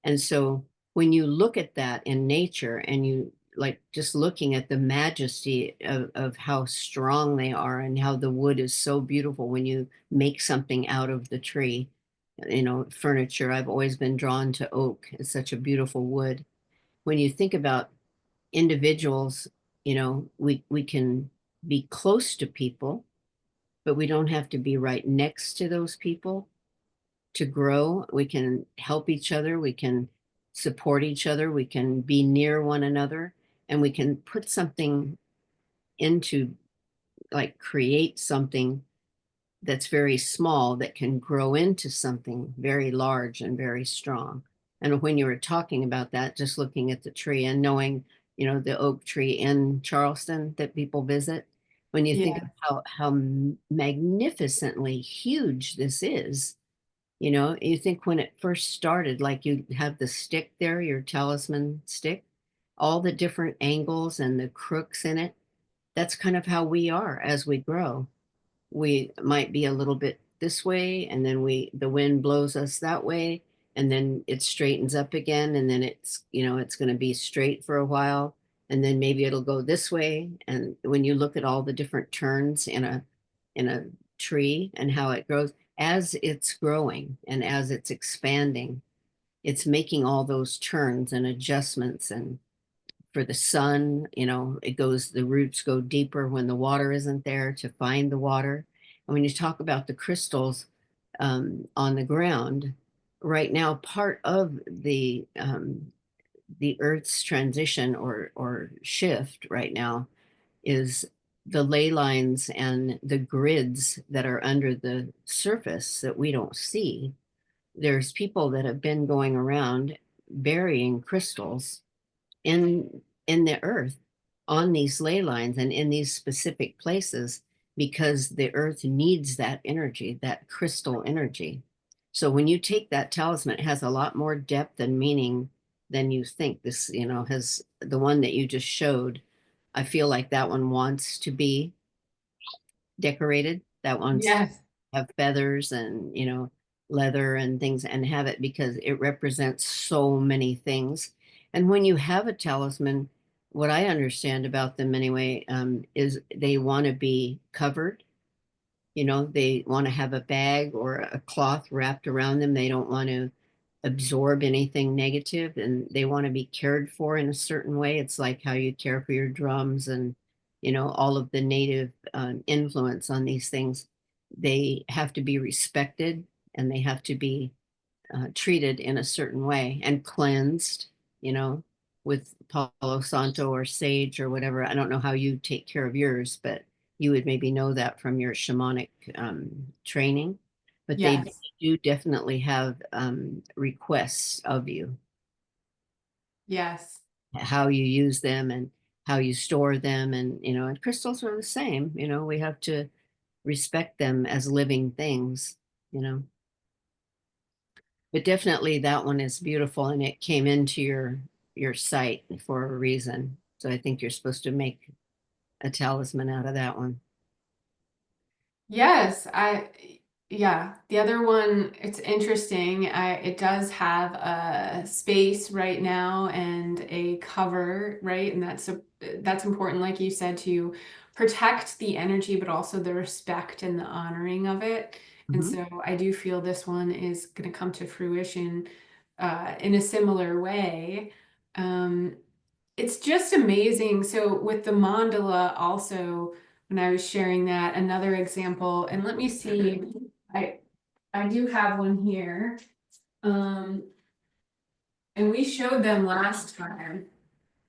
And so when you look at that in nature, and you like just looking at the majesty of how strong they are, and how the wood is so beautiful when you make something out of the tree, furniture, I've always been drawn to oak. It's such a beautiful wood. When you think about individuals, we can be close to people, but we don't have to be right next to those people to grow. We can help each other, we can support each other, we can be near one another, and we can put something into, like, create something that's very small that can grow into something very large and very strong. And when you were talking about that, just looking at the tree and knowing, the oak tree in Charleston that people visit, when you think of Yeah. how magnificently huge this is, you think when it first started, like you have the stick there, your talisman stick, all the different angles and the crooks in it. That's kind of how we are as we grow. We might be a little bit this way, and then the wind blows us that way, and then it straightens up again, and then it's going to be straight for a while, and then maybe it'll go this way. And when you look at all the different turns in a tree and how it grows, as it's growing and as it's expanding, it's making all those turns and adjustments. And for the sun, the roots go deeper when the water isn't there to find the water. And when you talk about the crystals on the ground, right now, part of the Earth's transition or shift right now is the ley lines and the grids that are under the surface that we don't see. There's people that have been going around burying crystals in the earth on these ley lines and in these specific places because the earth needs that energy, that crystal energy. So when you take that talisman, it has a lot more depth and meaning than you think. This, has the one that you just showed. I feel like that one wants to be decorated. That wants to Yes. have feathers and, leather and things and have it because it represents so many things. And when you have a talisman, what I understand about them anyway, is they want to be covered. They want to have a bag or a cloth wrapped around them. They don't want to absorb anything negative, and they want to be cared for in a certain way. It's like how you care for your drums and, all of the native influence on these things. They have to be respected and they have to be treated in a certain way and cleansed, you know, with Palo Santo or sage or whatever. I don't know how you take care of yours, but you would maybe know that from your shamanic training. But they Yes. do definitely have requests of you, Yes. how you use them and how you store them. And, and crystals are the same. We have to respect them as living things, you know. But definitely that one is beautiful and it came into your site for a reason. So I think you're supposed to make a talisman out of that one. Yes, yeah, the other one, it's interesting. It does have a space right now and a cover, right? And that's important, like you said, to protect the energy, but also the respect and the honoring of it. And Mhm. so I do feel this one is going to come to fruition in a similar way. Um, it's just amazing. So with the mandala also, when I was sharing that, another example, and let me see, I I do have one here. Um, and we showed them last time.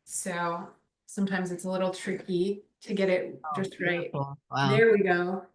So sometimes it's a little tricky to get it Oh, just right. beautiful. Wow. There we go.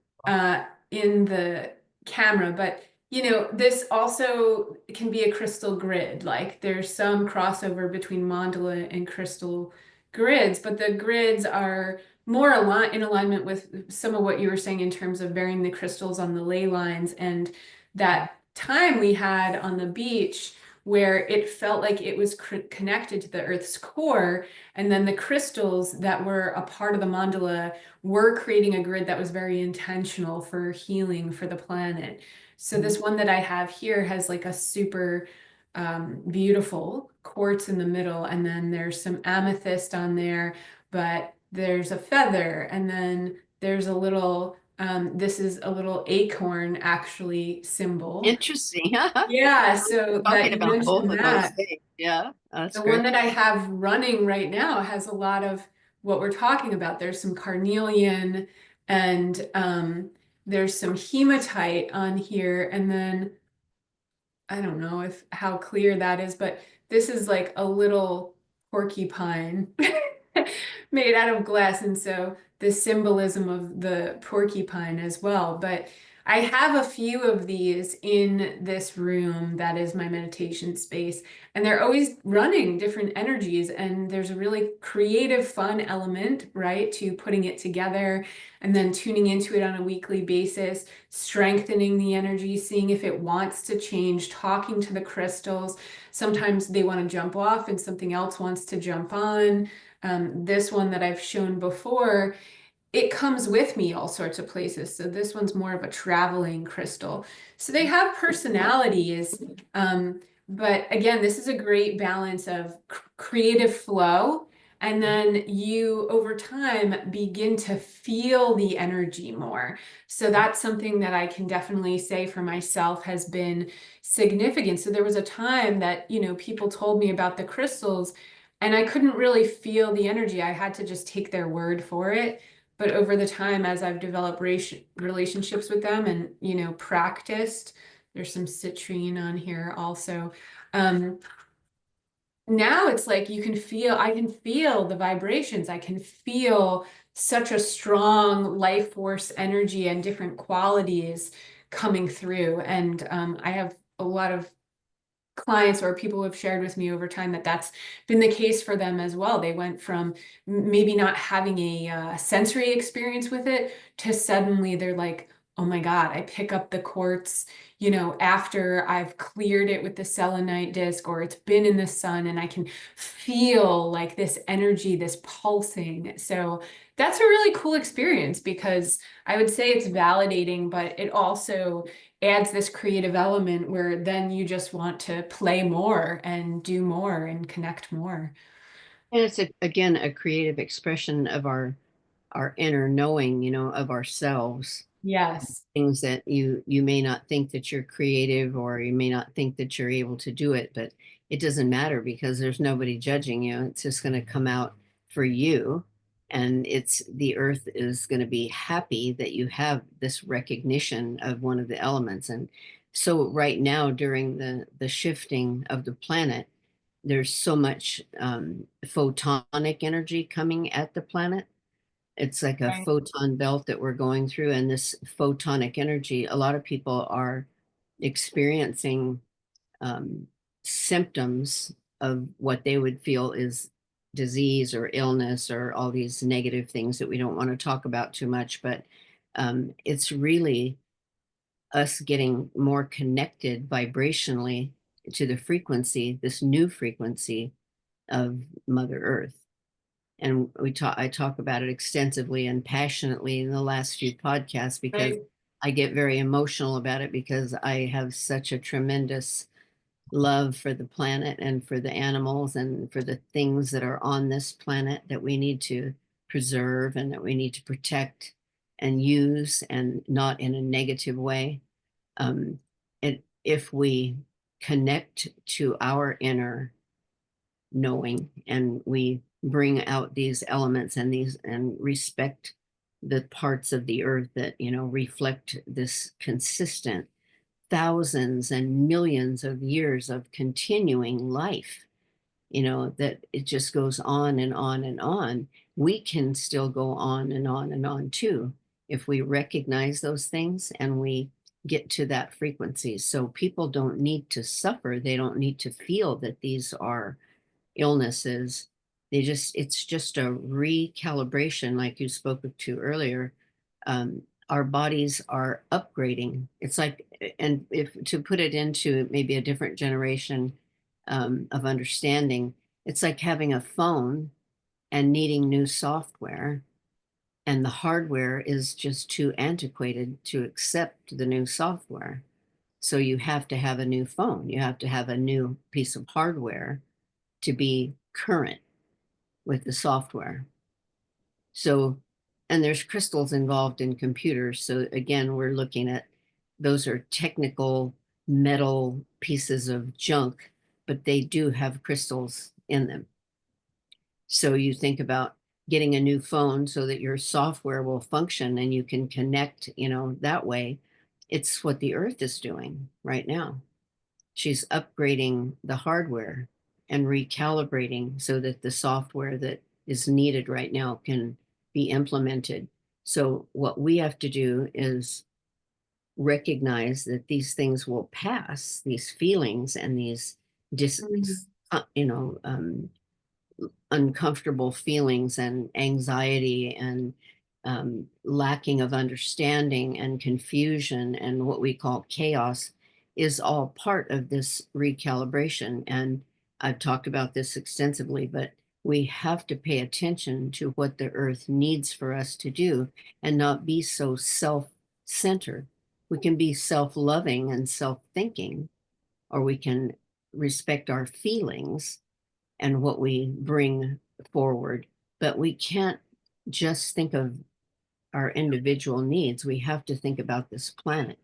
In the camera, but this also can be a crystal grid. Like there's some crossover between mandala and crystal grids, but the grids are more in alignment with some of what you were saying in terms of burying the crystals on the ley lines and that time we had on the beach where it felt like it was connected to the Earth's core. And then the crystals that were a part of the mandala were creating a grid that was very intentional for healing for the planet. So Mhm. this one that I have here has like a super beautiful quartz in the middle, and then there's some amethyst on there, but there's a feather, and then there's a little, this is a little acorn actually symbol. Interesting. Yeah, so that Talking you about both mentioned of those that. things. Yeah, that's The one great. that I have running right now has a lot of what we're talking about. There's some carnelian and there's some hematite on here, and then I don't know if how clear that is, but this is like a little porcupine made out of glass. And so the symbolism of the porcupine as well. But I have a few of these in this room that is my meditation space, and they're always running different energies. And there's a really creative, fun element, right, to putting it together and then tuning into it on a weekly basis, strengthening the energy, seeing if it wants to change, talking to the crystals. Sometimes they want to jump off and something else wants to jump on. This one that I've shown before, it comes with me all sorts of places. So this one's more of a traveling crystal. So they have personalities. But again, this is a great balance of creative flow. And then you, over time, begin to feel the energy more. So that's something that I can definitely say for myself has been significant. So there was a time that, people told me about the crystals and I couldn't really feel the energy. I had to just take their word for it. But over the time, as I've developed relationships with them and, practiced, there's some citrine on here also. Um, Now it's like I can feel the vibrations. I can feel such a strong life force energy and different qualities coming through. And I have a lot of clients or people who have shared with me over time that that's been the case for them as well. They went from maybe not having a sensory experience with it to suddenly they're like, oh my God, I pick up the quartz, after I've cleared it with the selenite disc or it's been in the sun and I can feel like this energy, this pulsing. So that's a really cool experience because I would say it's validating, but it also adds this creative element where then you just want to play more and do more and connect more. And it's again a creative expression of our inner knowing, of ourselves. Yes. Things that you may not think that you're creative, or you may not think that you're able to do it, but it doesn't matter because there's nobody judging you. It's just going to come out for you, and it's the earth is going to be happy that you have this recognition of one of the elements. And so right now during the shifting of the planet, there's so much photonic energy coming at the planet. It's like a Right. photon belt that we're going through, and this photonic energy, a lot of people are experiencing um, symptoms of what they would feel is disease or illness or all these negative things that we don't want to talk about too much. But it's really us getting more connected vibrationally to the frequency, this new frequency of Mother Earth. And I talk about it extensively and passionately in the last few podcasts because Right. I get very emotional about it because I have such a tremendous love for the planet and for the animals and for the things that are on this planet that we need to preserve and that we need to protect and use, and not in a negative way. um, and if we connect to our inner knowing and we bring out these elements and these and respect the parts of the earth that reflect this consistent thousands and millions of years of continuing life, that it just goes on and on and on. We can still go on and on and on too if we recognize those things and we get to that frequency. So people don't need to suffer, they don't need to feel that these are illnesses. It's just a recalibration, like you spoke to earlier. Our bodies are upgrading. It's like, and if to put it into maybe a different generation of understanding, it's like having a phone and needing new software, and the hardware is just too antiquated to accept the new software. So you have to have a new phone, you have to have a new piece of hardware to be current with the software. So, and there's crystals involved in computers. So again, we're looking at those are technical metal pieces of junk, but they do have crystals in them. So you think about getting a new phone so that your software will function and you can connect, that way. It's what the earth is doing right now. She's upgrading the hardware and recalibrating so that the software that is needed right now can be implemented. So what we have to do is recognize that these things will pass, these feelings and these dis, Mhm. uh, you know, um, uncomfortable feelings and anxiety and lacking of understanding and confusion and what we call chaos is all part of this recalibration. And I've talked about this extensively, but we have to pay attention to what the earth needs for us to do and not be so self centered. We can be self loving and self thinking, or we can respect our feelings and what we bring forward. But we can't just think of our individual needs. We have to think about this planet.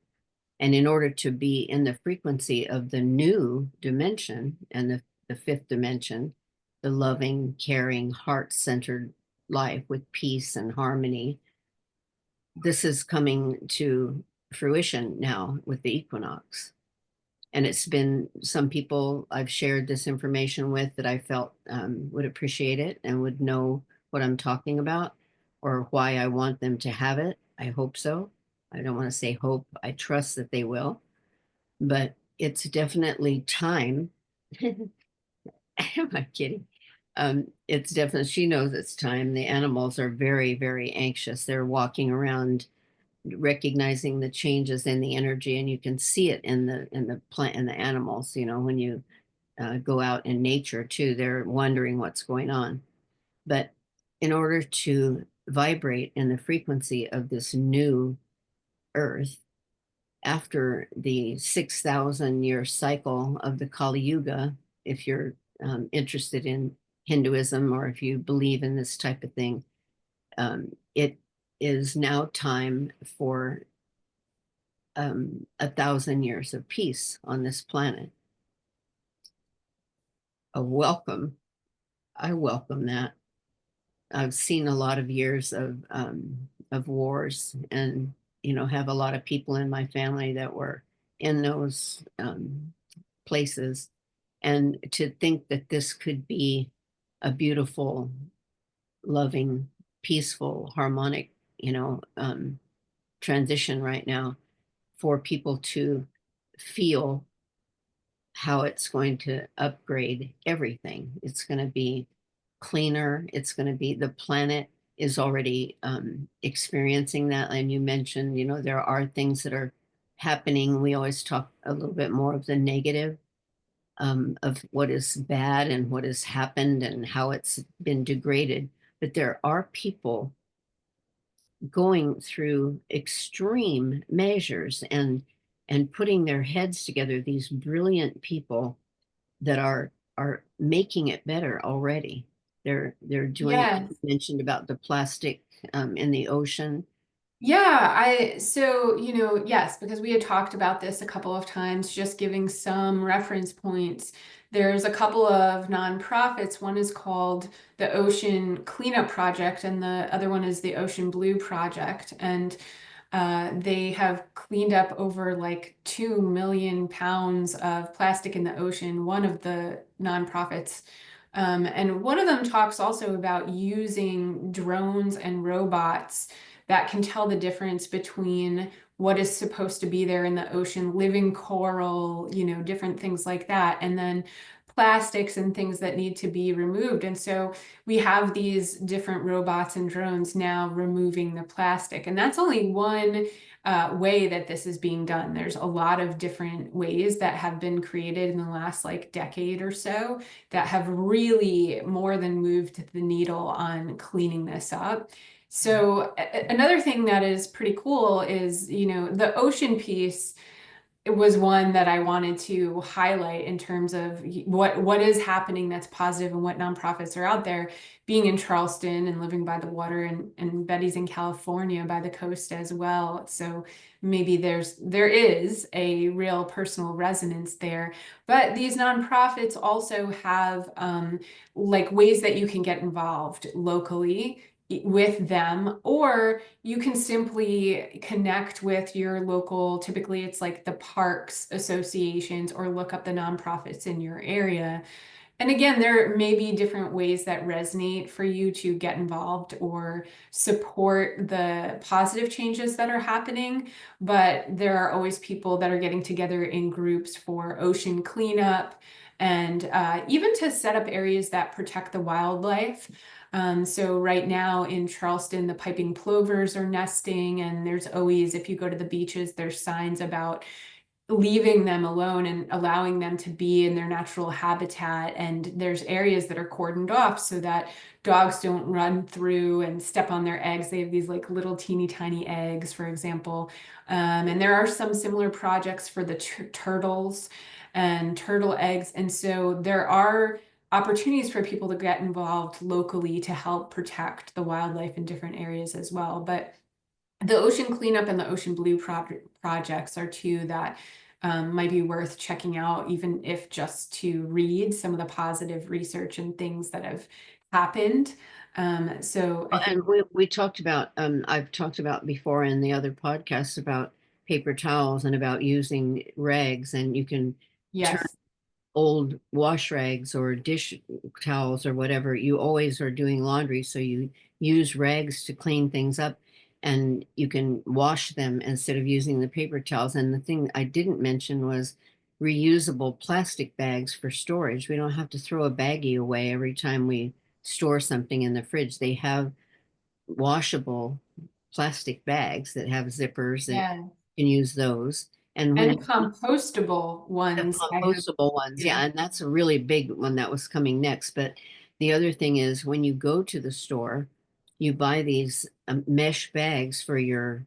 And in order to be in the frequency of the new dimension and the fifth dimension, the loving, caring, heart centered life with peace and harmony, this is coming to fruition now with the equinox. And it's been some people I've shared this information with that I felt would appreciate it and would know what I'm talking about or why I want them to have it. I hope so. I don't want to say hope. I trust that they will, but it's definitely time. Am I kidding? It's definitely, she knows it's time. The animals are very, very anxious. They're walking around recognizing the changes in the energy, and you can see it in the plant and the animals, when you go out in nature too, they're wondering what's going on. But in order to vibrate in the frequency of this new earth after the 6,000 year cycle of the Kali Yuga, if you're interested in Hinduism or if you believe in this type of thing, it is now time for 1,000 years of peace on this planet. A welcome. I welcome that. I've seen a lot of years of wars, and have a lot of people in my family that were in those places, and to think that this could be a beautiful, loving, peaceful, harmonic, transition right now for people to feel how it's going to upgrade everything. It's going to be cleaner. It's going to be, the planet is already experiencing that. And you mentioned, there are things that are happening. We always talk a little bit more of the negative, of what is bad and what has happened and how it's been degraded. But there are people going through extreme measures and putting their heads together, these brilliant people that are making it better already. They're doing, you Yes. mentioned about the plastic in the ocean. Yeah, yes, because we had talked about this a couple of times, just giving some reference points. There's a couple of nonprofits. One is called the Ocean Cleanup Project, and the other one is the Ocean Blue Project. And they have cleaned up over like 2 million pounds of plastic in the ocean, one of the nonprofits. And one of them talks also about using drones and robots that can tell the difference between what is supposed to be there in the ocean, living coral, different things like that, and then plastics and things that need to be removed. And so we have these different robots and drones now removing the plastic. And that's only one way that this is being done. There's a lot of different ways that have been created in the last like decade or so that have really more than moved the needle on cleaning this up. So another thing that is pretty cool is, the ocean piece. it was one that I wanted to highlight in terms of what is happening that's positive and what nonprofits are out there. Being in Charleston and living by the water, and Betty's in California by the coast as well. So maybe there is a real personal resonance there. But these nonprofits also have like ways that you can get involved locally with them, or you can simply connect with your local, typically it's like the parks associations, or look up the nonprofits in your area. And again, there may be different ways that resonate for you to get involved or support the positive changes that are happening. But there are always people that are getting together in groups for ocean cleanup, and even to set up areas that protect the wildlife. So right now in Charleston, the piping plovers are nesting, and there's always, if you go to the beaches, there's signs about leaving them alone and allowing them to be in their natural habitat. And there's areas that are cordoned off so that dogs don't run through and step on their eggs. They have these like little teeny tiny eggs, for example. And there are some similar projects for the turtles and turtle eggs. And so there are opportunities for people to get involved locally to help protect the wildlife in different areas as well. But the ocean cleanup and the ocean blue projects are two that might be worth checking out, even if just to read some of the positive research and things that have happened. So I think, And we talked about, I've talked about before in the other podcasts about paper towels and about using rags, and you can turn yes, old wash rags or dish towels or whatever. You always are doing laundry, so you use rags to clean things up, and you can wash them instead of using the paper towels. And the thing I didn't mention was reusable plastic bags for storage. We don't have to throw a baggie away every time we store something in the fridge. They have washable plastic bags that have zippers that yeah. you can use those. And And when compostable the ones. I have, compostable ones, yeah. yeah, and that's a really big one that was coming next. But the other thing is when you go to the store, you buy these mesh bags for your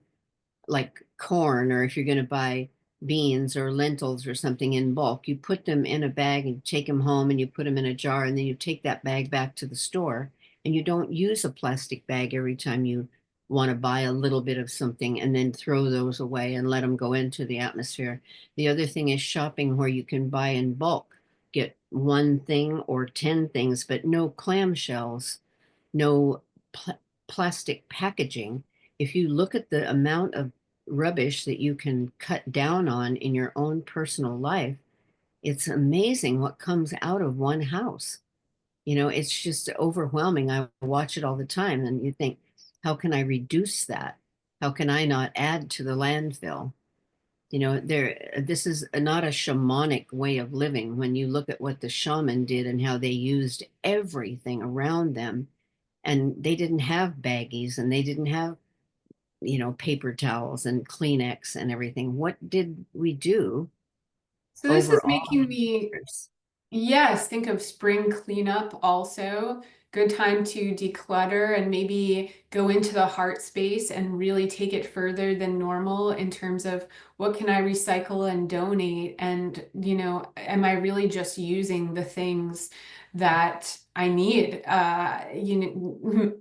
like corn, or if you're going to buy beans or lentils or something in bulk, you put them in a bag and take them home and you put them in a jar, and then you take that bag back to the store, and you don't use a plastic bag every time you want to buy a little bit of something and then throw those away and let them go into the atmosphere. The other thing is shopping where you can buy in bulk, get one thing or 10 things, but no clamshells, no plastic packaging. If you look at the amount of rubbish that you can cut down on in your own personal life, it's amazing what comes out of one house. It's just overwhelming. I watch it all the time, and you think, how can I reduce that? How can I not add to the landfill? This is not a shamanic way of living. When you look at what the shaman did and how they used everything around them, and they didn't have baggies, and they didn't have, paper towels and Kleenex and everything. What did we do So this is overall? making me, yes, think of spring cleanup also. Good time to declutter and maybe go into the heart space and really take it further than normal in terms of what can I recycle and donate? And, am I really just using the things that I need?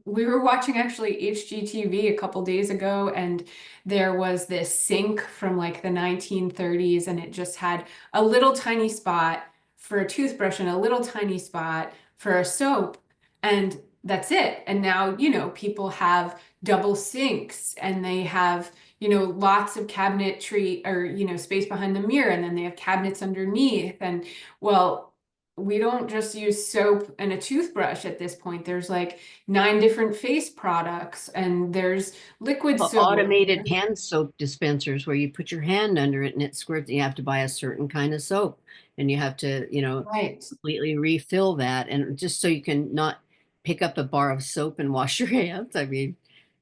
We were watching actually HGTV a couple days ago, and there was this sink from like the 1930s, and it just had a little tiny spot for a toothbrush and a little tiny spot for a soap. And that's it. And now, people have double sinks, and they have, lots of cabinetry, or, space behind the mirror. And then they have cabinets underneath. And well, we don't just use soap and a toothbrush at this point. There's like 9 different face products, and there's liquid soap. Automated hand soap dispensers where you put your hand under it and it squirts. You have to buy a certain kind of soap, and you have to, Right. completely refill that. And just so you can not pick up a bar of soap and wash your hands. I mean,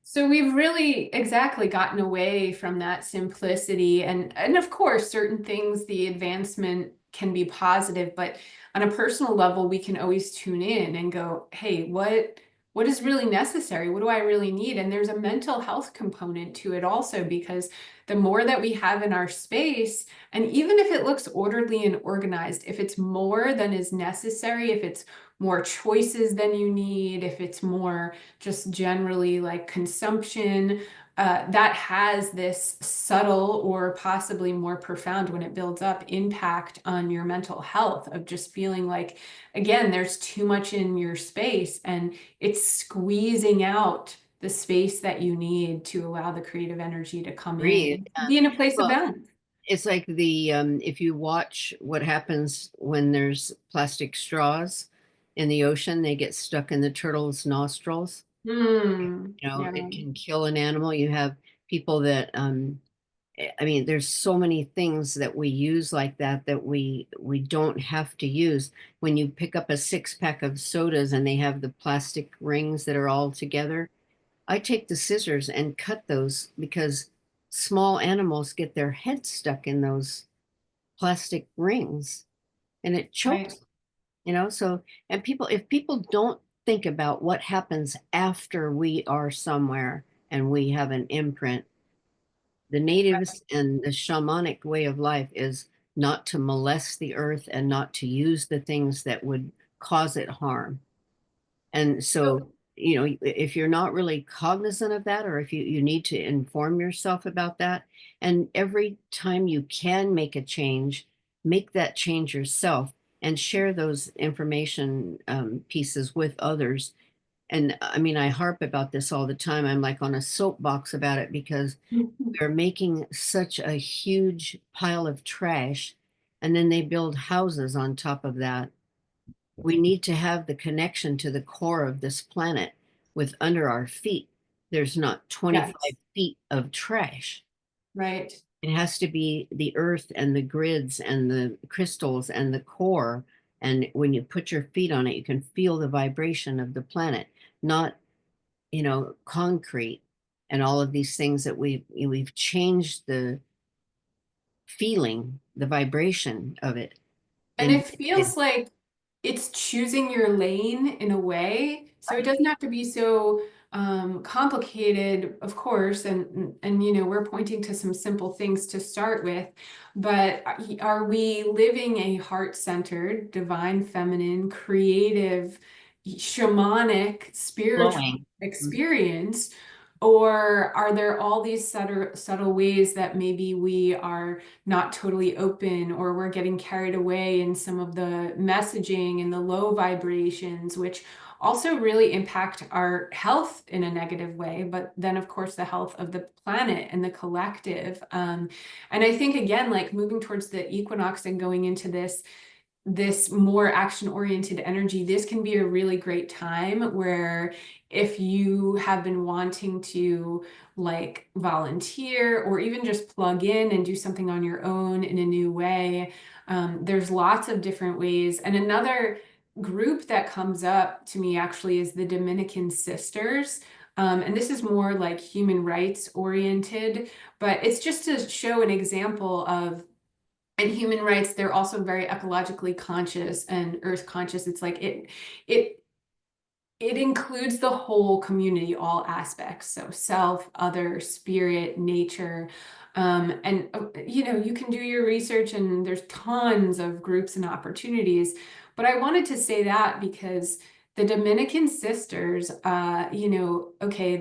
So we've really exactly gotten away from that simplicity, and of course certain things, the advancement can be positive, but on a personal level we can always tune in and go, hey, what is really necessary? What do I really need? And there's a mental health component to it also, because the more that we have in our space, and even if it looks orderly and organized, if it's more than is necessary, if it's more choices than you need, if it's more just generally like consumption, that has this subtle or possibly more profound, when it builds up, impact on your mental health of just feeling like, again, there's too much in your space and it's squeezing out the space that you need to allow the creative energy to come in Breathe. and be in a place of Well, balance. it's like the if you watch what happens when there's plastic straws in the ocean, they get stuck in the turtle's nostrils. You know, Yeah. it can kill an animal. You have people that I mean, there's so many things that we use like that that we don't have to use. When you pick up a six pack of sodas and they have the plastic rings that are all together, I take the scissors and cut those because small animals get their heads stuck in those plastic rings and it Right. chokes, you know? So, and people, if people don't think about what happens after we are somewhere and we have an imprint, the natives and the shamanic way of life is not to molest the earth and not to use the things that would cause it harm. And so, So, you know, if you're not really cognizant of that, or if you need to inform yourself about that, and every time you can make a change, make that change yourself and share those information pieces with others. And I mean, I harp about this all the time. I'm like on a soapbox about it because we're making such a huge pile of trash, and then they build houses on top of that. We need to have the connection to the core of this planet with under our feet. There's not 25 yes, feet of trash. right. It has to be the earth and the grids and the crystals and the core. And when you put your feet on it, you can feel the vibration of the planet, not, you know, concrete and all of these things that we've changed the feeling, the vibration of it. And And it feels like it's choosing your lane in a way. So it doesn't have to be so complicated, of course. And you know, we're pointing to some simple things to start with. But are we living a heart-centered, divine, feminine, creative, shamanic, spiritual flowing. experience? Or are there all these subtle ways that maybe we are not totally open, or we're getting carried away in some of the messaging and the low vibrations, which also really impact our health in a negative way, but then of course the health of the planet and the collective. And I think again, like moving towards the equinox and going into this more action-oriented energy, this can be a really great time where if you have been wanting to like volunteer or even just plug in and do something on your own in a new way, there's lots of different ways. And another group that comes up to me actually is the Dominican Sisters. And this is more like human rights oriented, but it's just to show an example of, and human rights, they're also very ecologically conscious and earth conscious. It's like it it includes the whole community, all aspects. So self, other, spirit, nature. And you know, you can do your research and there's tons of groups and opportunities. But I wanted to say that because the Dominican sisters, you know, okay,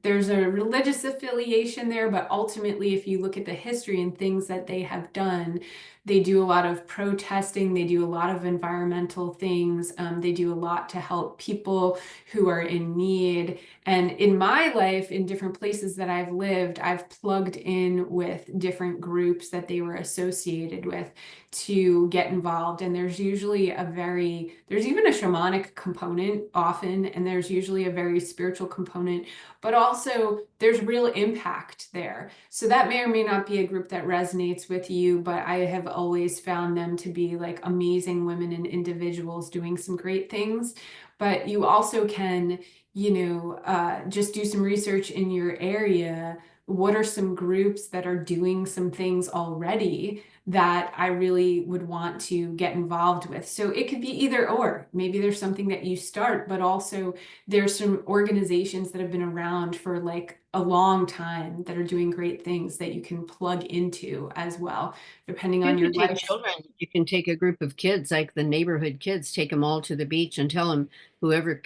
there's a religious affiliation there, but ultimately, if you look at the history and things that they have done, they do a lot of protesting, they do a lot of environmental things, they do a lot to help people who are in need. And in my life, in different places that I've lived, I've plugged in with different groups that they were associated with to get involved. And there's usually there's even a shamanic component often, and there's usually a very spiritual component, but also there's real impact there. So that may or may not be a group that resonates with you, but I have always found them to be like amazing women and individuals doing some great things. But you also can, you know, just do some research in your area what are some groups that are doing some things already that I really would want to get involved with. So it could be either or. Maybe there's something that you start, but also there's some organizations that have been around for like a long time that are doing great things that you can plug into as well, depending You on your can take life. children, you can take a group of kids, like the neighborhood kids, take them all to the beach and tell them whoever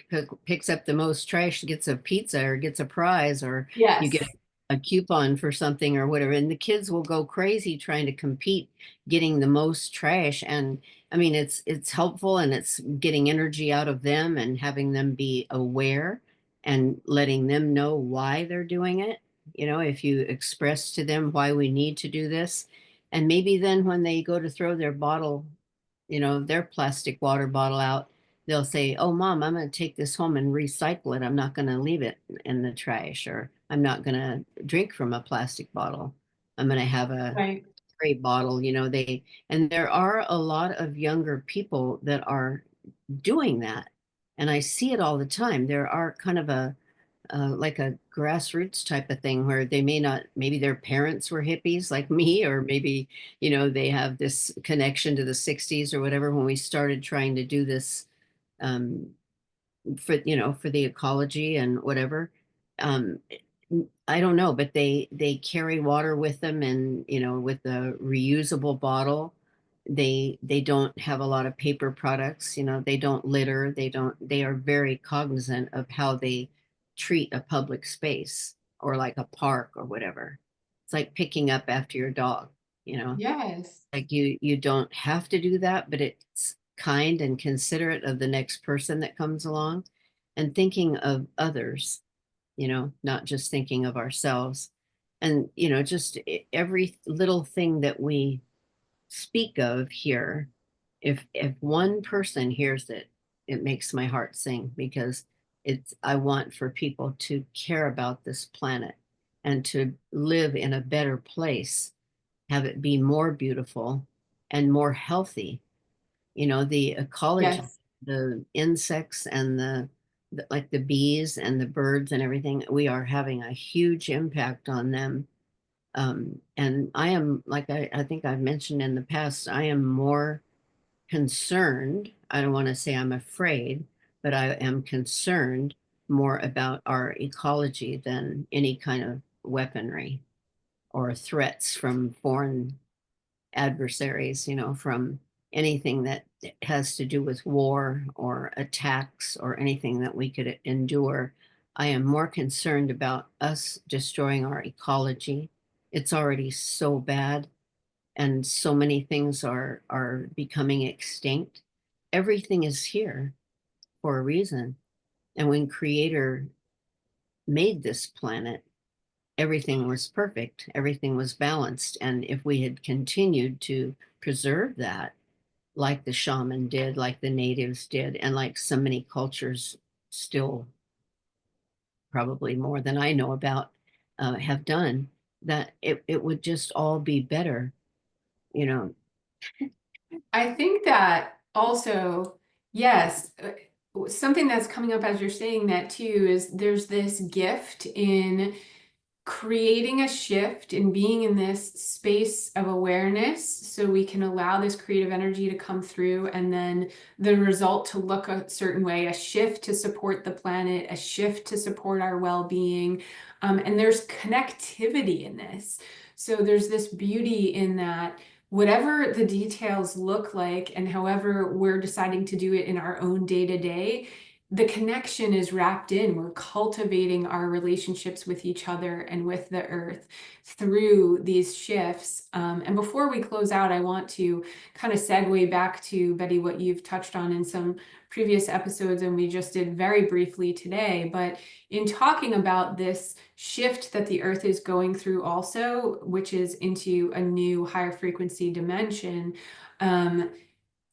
picks up the most trash gets a pizza or gets a prize, or you get Yes. a coupon for something or whatever. And the kids will go crazy trying to compete, getting the most trash. And I mean, it's helpful, and it's getting energy out of them and having them be aware and letting them know why they're doing it. You know, if you express to them why we need to do this, and maybe then when they go to throw their bottle, their plastic water bottle out, they'll say, "Oh, Mom, I'm going to take this home and recycle it. I'm not going to leave it in the trash, or I'm not going to drink from a plastic bottle. I'm going to have a Right. great bottle." And there are a lot of younger people that are doing that. And I see it all the time. There are kind of like a grassroots type of thing where they may not, maybe their parents were hippies like me, or maybe, they have this connection to the 60s or whatever when we started trying to do this, um, for the ecology and whatever. Um, I don't know, but they carry water with them, and with the reusable bottle, they don't have a lot of paper products. They don't litter. They are very cognizant of how they treat a public space or like a park or whatever. It's like picking up after your dog, you know. Yes. Like you don't have to do that, but it's kind and considerate of the next person that comes along, and thinking of others, not just thinking of ourselves. And, just every little thing that we speak of here, if one person hears it, it makes my heart sing, because I want for people to care about this planet and to live in a better place, have it be more beautiful and more healthy. The ecology, Yes. the insects and like the bees and the birds and everything, we are having a huge impact on them. And I am, like I think I've mentioned in the past, I am more concerned. I don't want to say I'm afraid, but I am concerned more about our ecology than any kind of weaponry or threats from foreign adversaries, from anything that has to do with war or attacks or anything that we could endure. I am more concerned about us destroying our ecology. It's already so bad, and so many things are becoming extinct. Everything is here for a reason. And when Creator made this planet, everything was perfect, everything was balanced. And if we had continued to preserve that, like the shaman did, like the natives did, and like so many cultures still, probably more than I know about, have done, that it would just all be better, you know. I think that also, yes, something that's coming up as you're saying that too is there's this gift in creating a shift and being in this space of awareness so we can allow this creative energy to come through and then the result to look a certain way, a shift to support the planet, a shift to support our well-being. And there's connectivity in this. So there's this beauty in that whatever the details look like and however we're deciding to do it in our own day to day, the connection is wrapped in. We're cultivating our relationships with each other and with the earth through these shifts. And before we close out, I want to kind of segue back to Betty, what you've touched on in some previous episodes, and we just did very briefly today. But in talking about this shift that the earth is going through, also, which is into a new higher frequency dimension.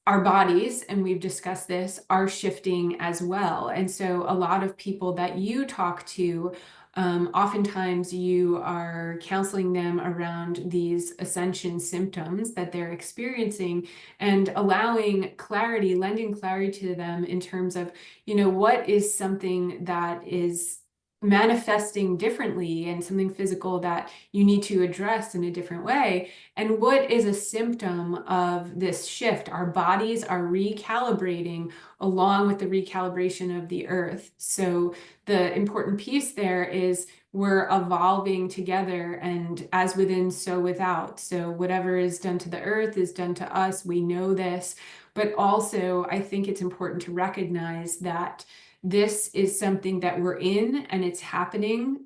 Our bodies, and we've discussed this, are shifting as well. And so a lot of people that you talk to, oftentimes you are counseling them around these ascension symptoms that they're experiencing and allowing clarity, lending clarity to them in terms of, what is something that is manifesting differently and something physical that you need to address in a different way. And what is a symptom of this shift? Our bodies are recalibrating along with the recalibration of the earth. So the important piece there is we're evolving together, and as within, so without. So whatever is done to the earth is done to us. We know this, but also I think it's important to recognize that this is something that we're in and it's happening.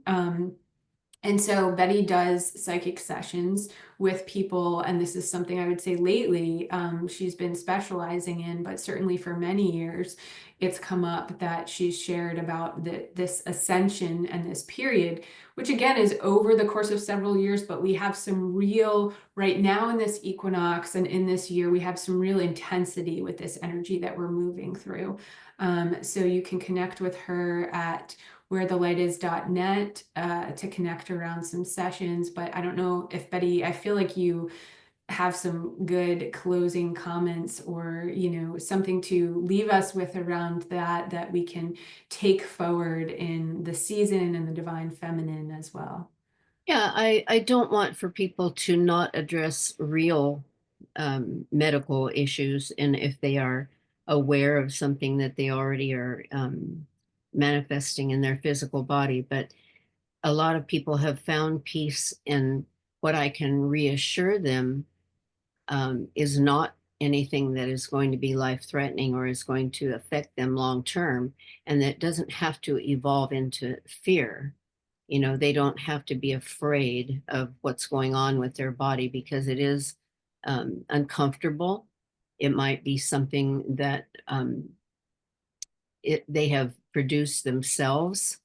And so Betty does psychic sessions with people, and this is something I would say lately she's been specializing in, but certainly for many years, it's come up that she's shared about this ascension and this period, which again is over the course of several years, but we have some real, right now in this equinox and in this year, we have some real intensity with this energy that we're moving through. So you can connect with her at wherethelightis.net to connect around some sessions. But I don't know if Betty, I feel like you have some good closing comments or, something to leave us with around that we can take forward in the season and the divine feminine as well. Yeah, I don't want for people to not address real medical issues, and if they are aware of something that they already are manifesting in their physical body. But a lot of people have found peace in what I can reassure them is not anything that is going to be life threatening or is going to affect them long term, and that doesn't have to evolve into fear. They don't have to be afraid of what's going on with their body because it is uncomfortable. It might be something that they have produced themselves.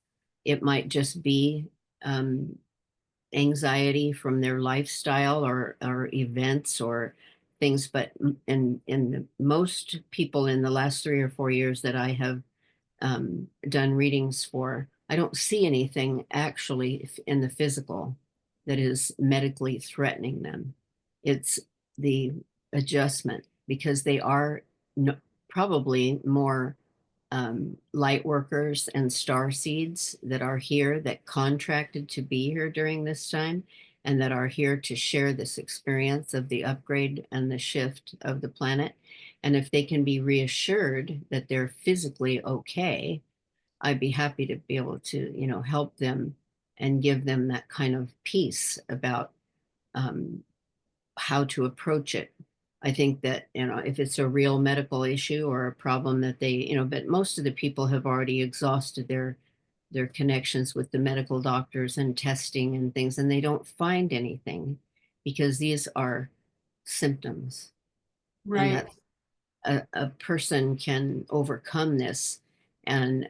It might just be um, anxiety from their lifestyle or events or things. But in most people in the last 3 or 4 years that I have done readings for, I don't see anything actually in the physical that is medically threatening them. It's the adjustment because they are no, probably more light workers and star seeds that are here that contracted to be here during this time and that are here to share this experience of the upgrade and the shift of the planet. And if they can be reassured that they're physically okay, I'd be happy to be able to, help them and give them that kind of peace about um, how to approach it. I think that, if it's a real medical issue or a problem that they, but most of the people have already exhausted their connections with the medical doctors and testing and things, and they don't find anything because these are symptoms. And Right. that's a person can overcome this. And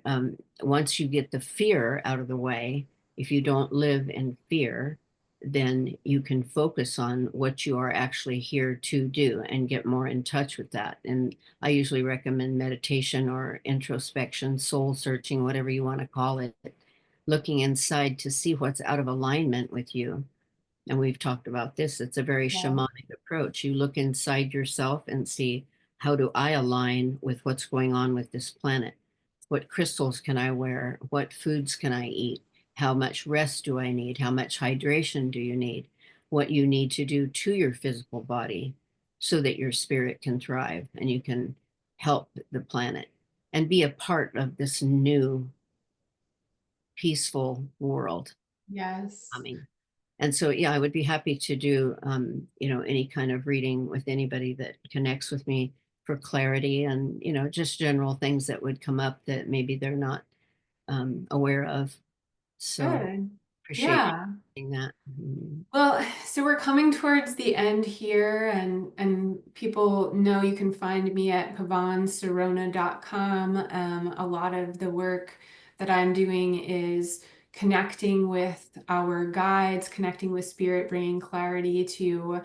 once you get the fear out of the way, if you don't live in fear, then you can focus on what you are actually here to do and get more in touch with that. And I usually recommend meditation or introspection, soul searching, whatever you want to call it, looking inside to see what's out of alignment with you. And we've talked about this. It's a very Yeah. shamanic approach. You look inside yourself and see, how do I align with what's going on with this planet? What crystals can I wear? What foods can I eat? How much rest do I need? How much hydration do you need? What you need to do to your physical body so that your spirit can thrive and you can help the planet and be a part of this new peaceful world Yes. coming. And so, yeah, I would be happy to do, any kind of reading with anybody that connects with me for clarity and, just general things that would come up that maybe they're not aware of. So Good. appreciate you Yeah. saying that. Mhm. Well, so we're coming towards the end here, and people know you can find me at pavanserona.com. A lot of the work that I'm doing is connecting with our guides, connecting with spirit, bringing clarity to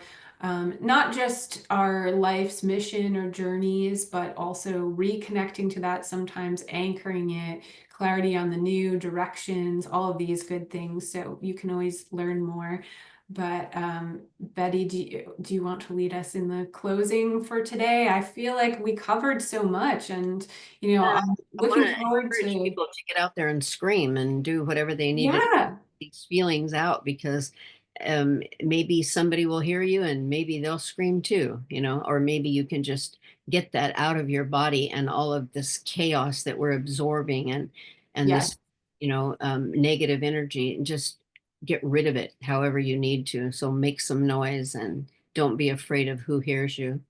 not just our life's mission or journeys, but also reconnecting to that, sometimes anchoring it, clarity on the new directions, all of these good things. So you can always learn more. But Betty, do you want to lead us in the closing for today? I feel like we covered so much, and Yeah, I'm I want looking to forward encourage to, people to get out there and scream and do whatever they need to yeah, these feelings out because maybe somebody will hear you and maybe they'll scream too, or maybe you can just get that out of your body and all of this chaos that we're absorbing and yes. this, negative energy and just get rid of it however you need to. So make some noise and don't be afraid of who hears you.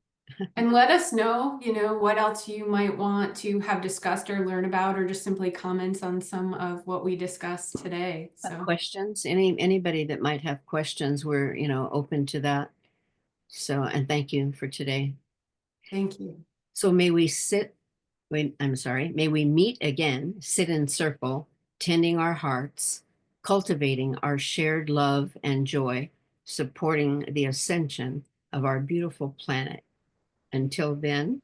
And let us know, what else you might want to have discussed or learn about, or just simply comments on some of what we discussed today. So Questions? Anybody that might have questions, we're, open to that. So, and thank you for today. thank you. So may we sit, wait, I'm sorry, may we meet again, sit in circle, tending our hearts, cultivating our shared love and joy, supporting the ascension of our beautiful planet. Until then,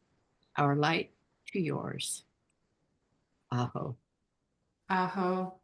our light to yours. Aho. Aho.